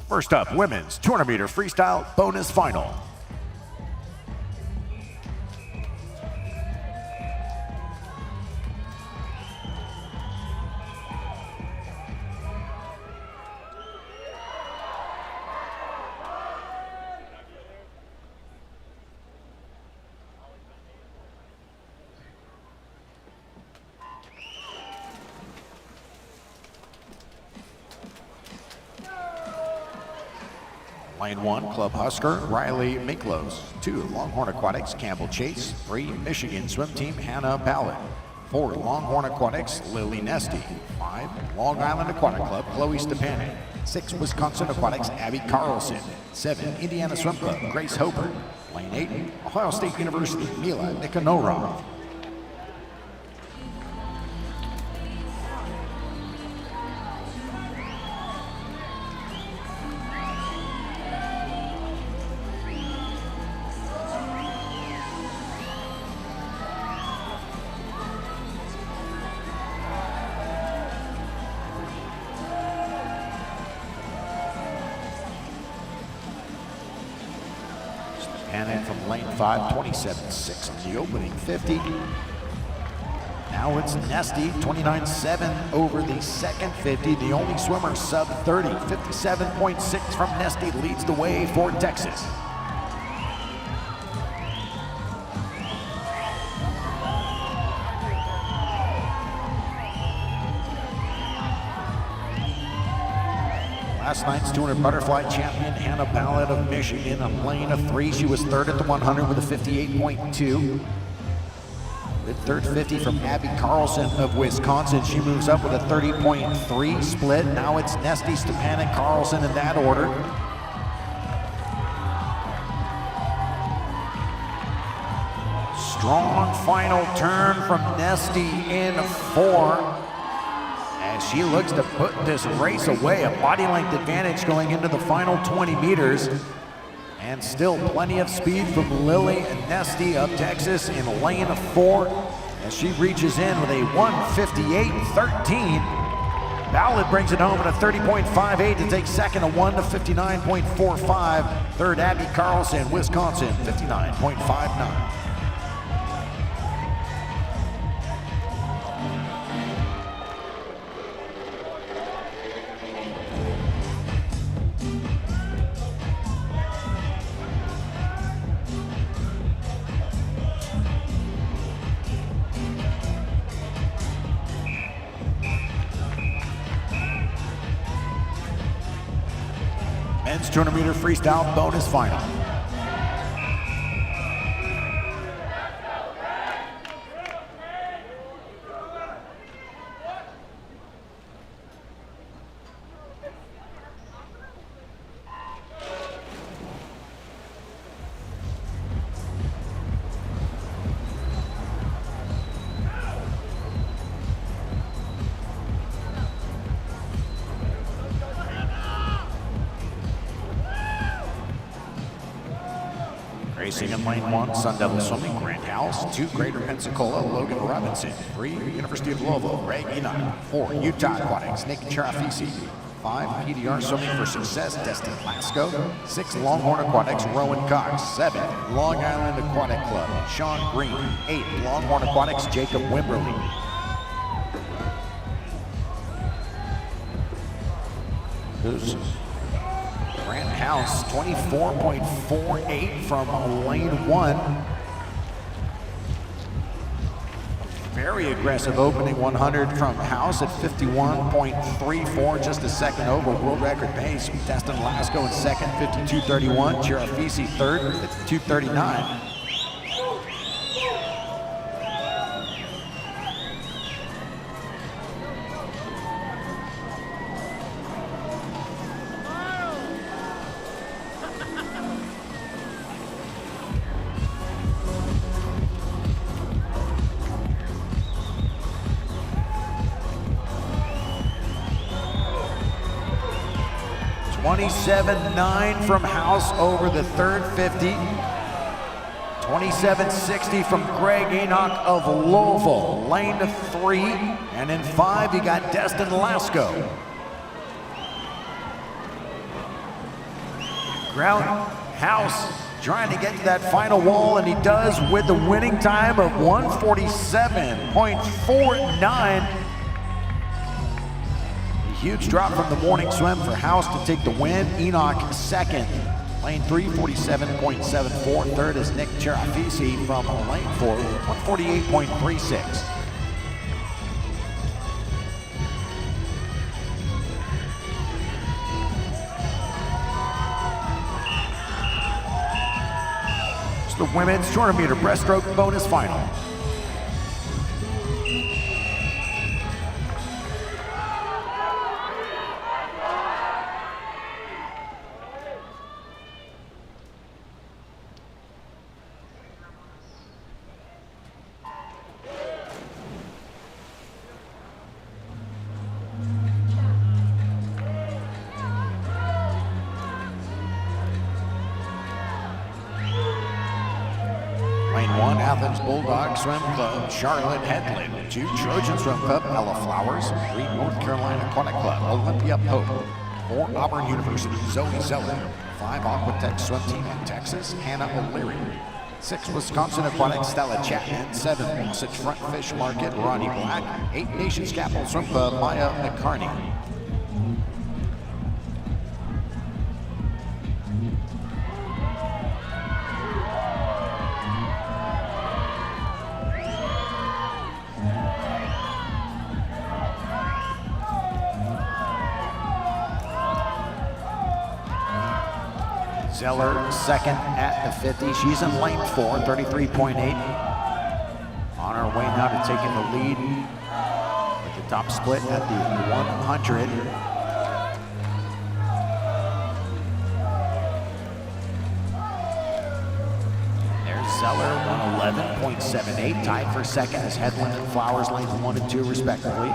First up, women's 200-meter freestyle bonus final. Lane 1, Club Husker, Riley Miklos. 2, Longhorn Aquatics, Campbell Chase. 3, Michigan Swim Team, Hannah Ballard. 4, Longhorn Aquatics, Lily Nesty. 5, Long Island Aquatic Club, Chloe Stepanek. 6, Wisconsin Aquatics, Abby Carlson. 7, Indiana Swim Club, Grace Hobart. Lane 8, Ohio State University, Mila Nikonoroff. And then from lane 5, 27.6 in the opening 50. Now it's Nesty, 29.7 over the second 50. The only swimmer sub 30, 57.6 from Nesty leads the way for Texas. Last night's 200 butterfly champion, Hannah Ballard of Michigan, on lane of 3. She was third at the 100 with a 58.2. The third 50 from Abby Carlson of Wisconsin. She moves up with a 30.3 split. Now it's Nesty, Stepanek, Carlson in that order. Strong final turn from Nesty in 4. As she looks to put this race away, a body length advantage going into the final 20 meters. And still plenty of speed from Lily and Nesty of Texas in lane 4 as she reaches in with a 1:58.13. Ballard brings it home at a 30.58 to take second, a 1 to 59.45. Third, Abby Carlson, Wisconsin, 59.59. Men's 200-meter freestyle bonus final. Racing in lane 1, Sun Devil Swimming, Grant House. 2, Greater Pensacola, Logan Robinson. 3, University of Louisville, Greg Enoch. 4, Utah Aquatics, Nick Charafisi. 5, PDR Swimming for Success, Destin Lasco. 6, Longhorn Aquatics, Rowan Cox. 7, Long Island Aquatic Club, Sean Green. 8, Longhorn Aquatics, Jacob Wimberly. Grant House, 24.48 from lane 1. Very aggressive opening 100 from House at 51.34, just a second over world record pace. Destin Lasco in second, 52.31. Charafisi third at 2:39. $27.9 from House over the third 50. $27.60 from Greg Enoch of Louisville, lane 3. And in 5, you got Destin Lasco. Ground House trying to get to that final wall, and he does with the winning time of 1:47.49. Huge drop from the morning swim for House to take the win. Enoch second, lane 3, 47.74. Third is Nick Charafisi from lane 4, 148.36. It's the women's 200-meter breaststroke bonus final. Lane 1, Athens Bulldog Swim Club, Charlotte Headland. 2, Trojan Swim Club, Ella Flowers. 3, North Carolina Aquatic Club, Olympia Pope. 4, Auburn University, Zoe Zeller. 5, Aquatech Swim Team in Texas, Hannah O'Leary. 6, Wisconsin Aquatics, Stella Chapman. 7, Wasatch Front Fish Market, Ronnie Black. 8, Nations Capital Swim Club, Maya McCarney. Zeller second at the 50. She's in lane 4, 33.8. On her way now to taking the lead with the top split at the 100. There's Zeller, 111.78, tied for second as Headland and Flowers lanes 1 and 2 respectively.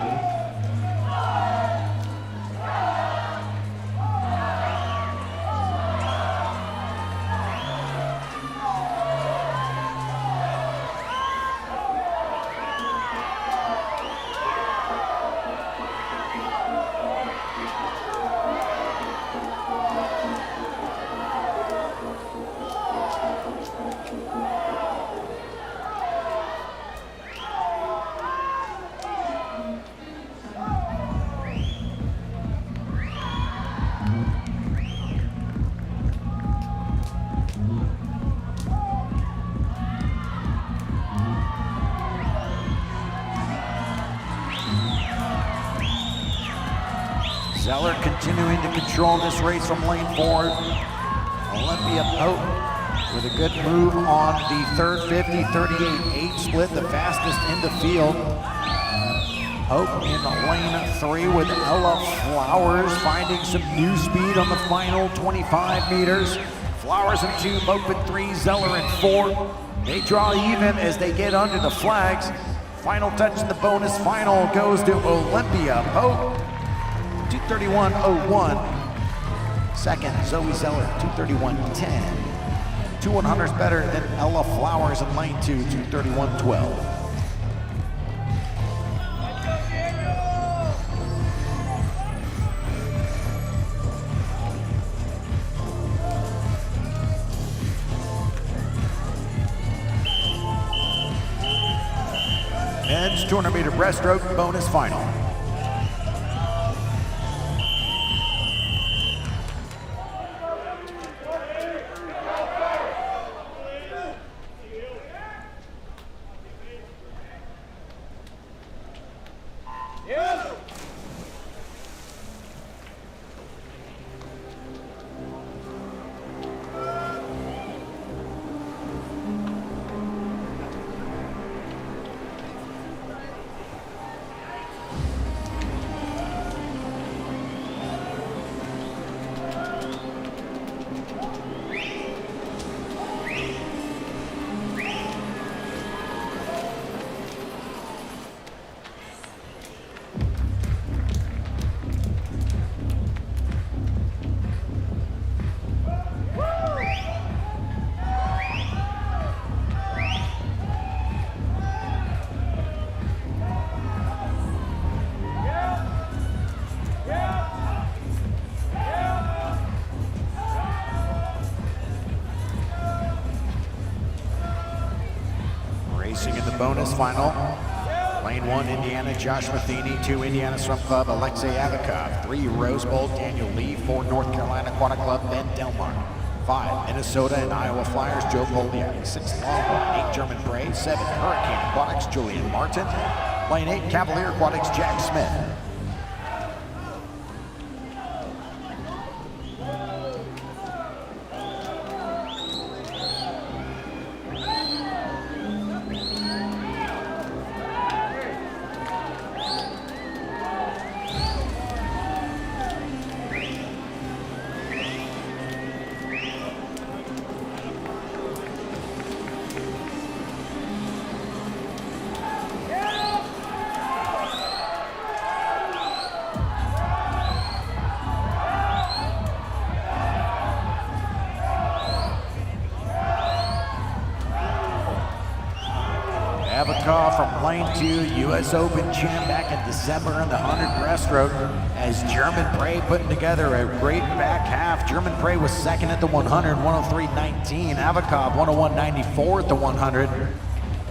into control of this race from lane 4. Olympia Pope with a good move on the third 50, 38-8 split, the fastest in the field. Pope in lane 3 with Ella Flowers finding some new speed on the final 25 meters. Flowers in 2, Pope in 3, Zeller in 4. They draw even as they get under the flags. Final touch in the bonus final goes to Olympia Pope, 2:31.01. Second, Zoe Zeller, 2:31.10. 2 100s better than Ella Flowers in lane 2, 2:31.12. Men's 200-meter breaststroke bonus final. Racing in the bonus final. Lane 1, Indiana, Josh Matheny. 2, Indiana Swim Club, Alexei Avakov. 3, Rose Bowl, Daniel Lee. 4, North Carolina Aquatic Club, Ben Delmar. 5, Minnesota and Iowa Flyers, Joe Poliak. 6, Longhorn, 8, German Bray. 7, Hurricane Aquatics, Julian Martin. Lane 8, Cavalier Aquatics, Jack Smith. Avakov from lane 2, U.S. Open champ back in December in the 100 breaststroke, as German Bray putting together a great back half. German Bray was second at the 100, 103.19. Avakov 101.94 at the 100.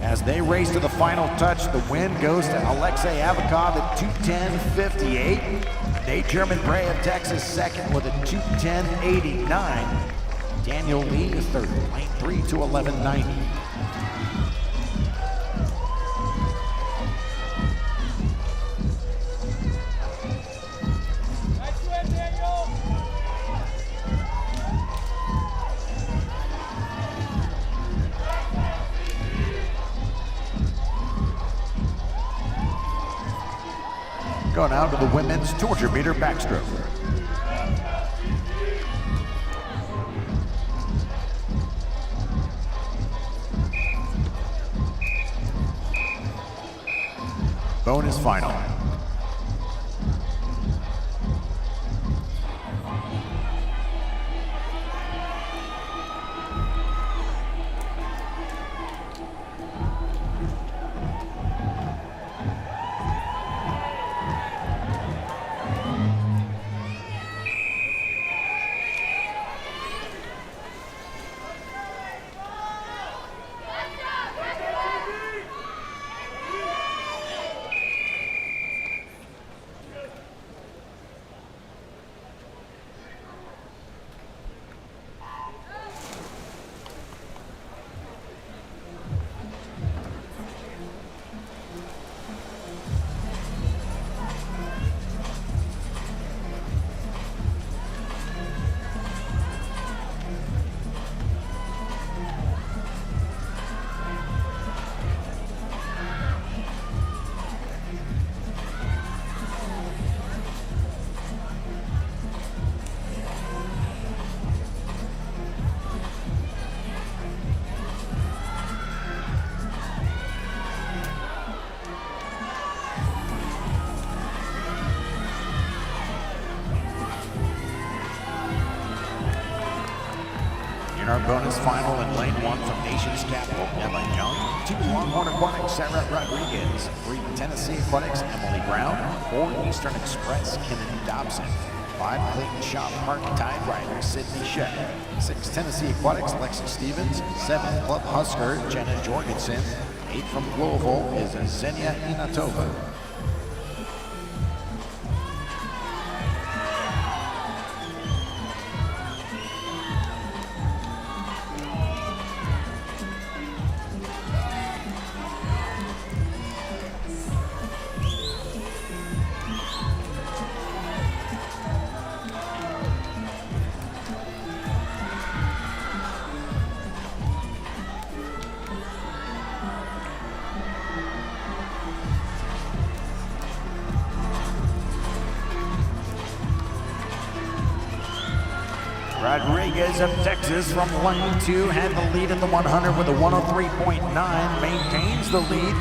As they race to the final touch, the win goes to Alexei Avakov at 2:10.58. Nate German Bray of Texas second with a 2:10.89. Daniel Lee is third, lane 3, 2:11.90. Going out to the women's 200-meter backstroke. Bonus final. our bonus final in lane 1 from Nation's capital, Emma Young. 2 Longhorn Aquatics, Sarah Rodriguez. 3 Tennessee Aquatics, Emily Brown. 4 Eastern Express, Kennedy Dobson. 5 Clayton Shop Park Tide Rider, Sydney Sheck. 6 Tennessee Aquatics, Lexi Stevens. 7 Club Husker, Jenna Jorgensen. 8 from Louisville is Xenia Inatova. Rodriguez of Texas from lane 2 had the lead in the 100 with a 103.9, maintains the lead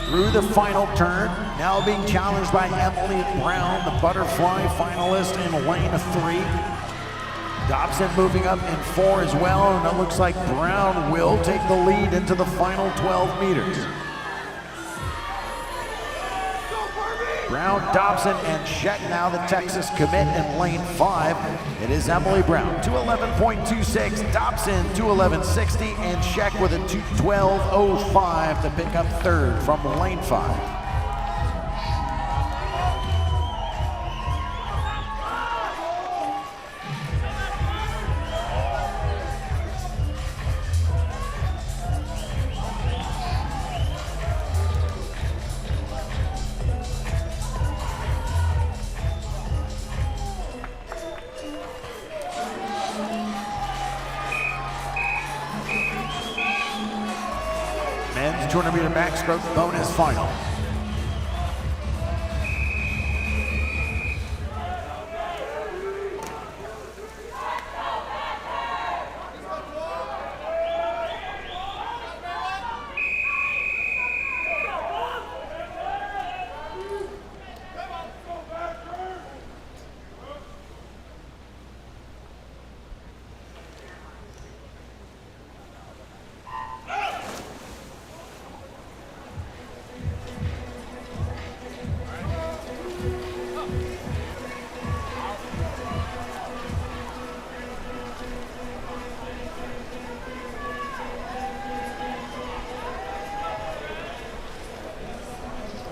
through the final turn. Now being challenged by Emily Brown, the butterfly finalist in lane 3. Dobson moving up in 4 as well, and it looks like Brown will take the lead into the final 12 meters. Brown, Dobson, and Sheck now the Texas commit in lane 5. It is Emily Brown, 211.26, Dobson, 211.60, and Sheck with a 212.05 to pick up 3rd from lane 5. Men's 200-meter backstroke bonus final.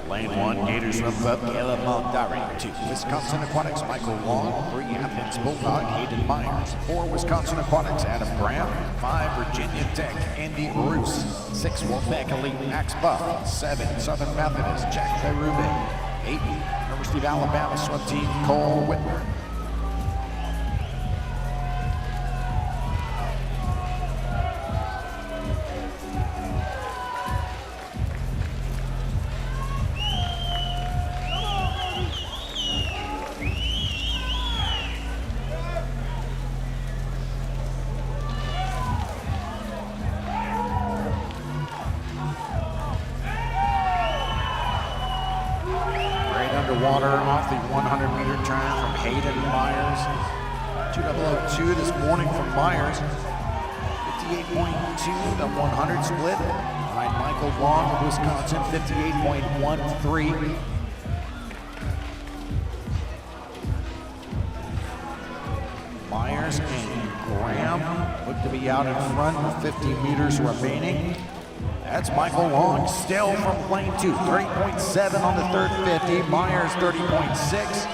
Lane 1, Gators from Bub, Kayla Maldari. 2, Wisconsin Aquatics, Michael Long. 3, Athens Bulldog, Hayden Myers. 4, Wisconsin Aquatics, Adam Graham. 5, Virginia Tech, Andy Roos. 6, Wolfpack Elite, Max Buff. 7, Southern Methodist, Jack Rubin. 8, University of Alabama Swim Team, Cole Whitmer. Underwater off the 100-meter turn from Hayden Myers. 2:002 this morning from Myers. 58.2 the 100 split. Behind Michael Long of Wisconsin, 58.13. Myers and Graham look to be out in front with 50 meters remaining. That's Michael Long still from lane 2, 30.7 on the third 50. Myers 30.6.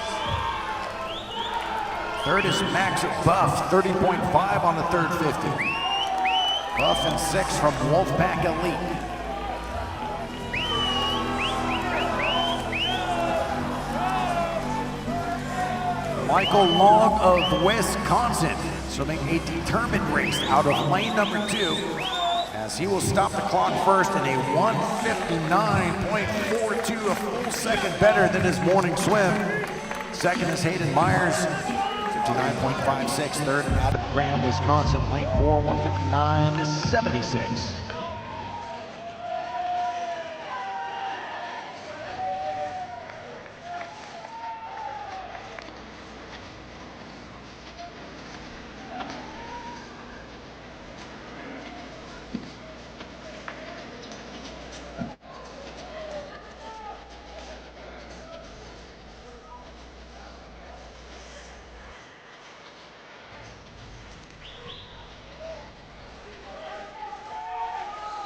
Third is Max Buff, 30.5 on the third 50. Buff and 6 from Wolfpack Elite. Michael Long of Wisconsin swimming a determined race out of lane number 2. As he will stop the clock first in a 1:59.42, a full second better than his morning swim. Second is Hayden Myers, 59.56. Third, Adam Graham, Wisconsin, lane 4, 1:59.76.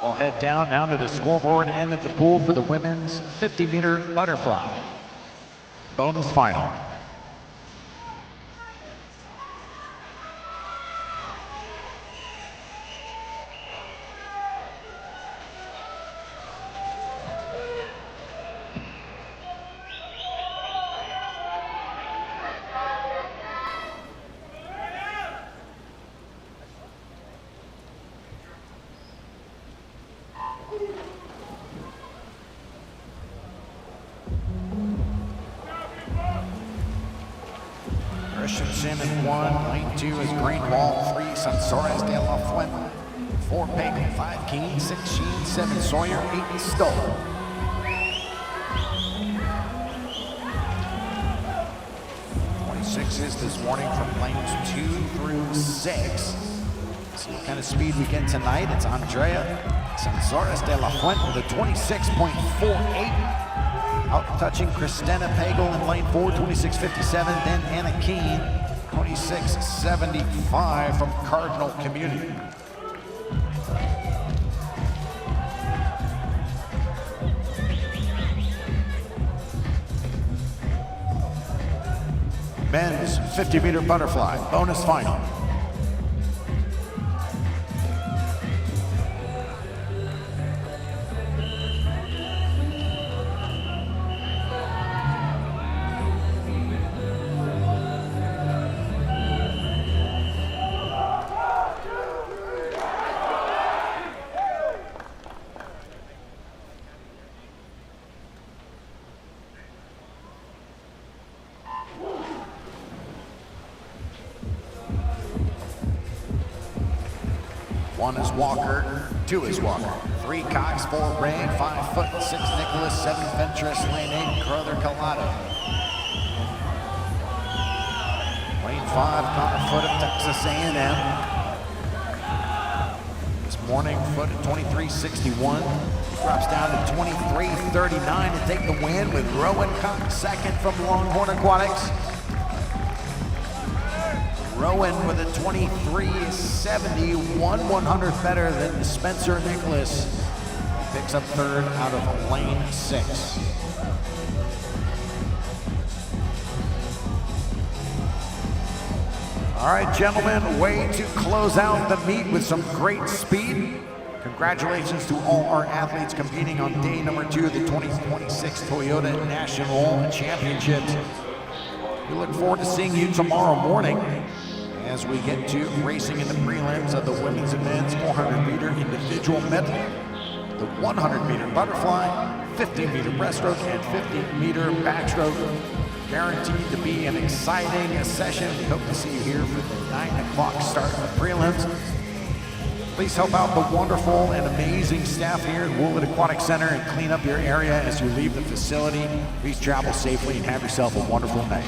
We'll head down now to the scoreboard and at the pool for the women's 50-meter butterfly. Bonus final. Christensen in 1, lane 2 is Greenwald, 3 Sansores de la Fuente, 4 Pagan, 5 Keene, 6 Sheen, 7 Sawyer, 8 Stoll. Is this morning from lanes 2 through 6. See what kind of speed we get tonight. It's Andrea Sansores de la Fuente with a 26.48. Out touching Christina Pagel in lane 4, 26.57. Then Anna Keene, 26.75 from Cardinal Community. Men's 50-meter butterfly, bonus final. One is Walker, 2 is Walker, 3 Cox, 4 Ray, 5 Foot, 6 Nicholas, 7 Fentress, lane 8 Crowther Collado. Lane 5 Connor Foot of Texas A&M. This morning Foot at 23.61, drops down to 23.39 to take the win with Rowan Cox second from Longhorn Aquatics. Rowan with a 23.70, 1/100th better than Spencer Nicholas. Picks up third out of lane 6. All right, gentlemen, way to close out the meet with some great speed. Congratulations to all our athletes competing on day number 2 of the 2026 Toyota National Championships. We look forward to seeing you tomorrow morning as we get to racing in the prelims of the women's and men's 400-meter individual medley, the 100-meter butterfly, 50-meter breaststroke, and 50-meter backstroke. Guaranteed to be an exciting session. We hope to see you here for the 9 o'clock start of the prelims. Please help out the wonderful and amazing staff here at Woolwood Aquatic Center and clean up your area as you leave the facility. Please travel safely and have yourself a wonderful night.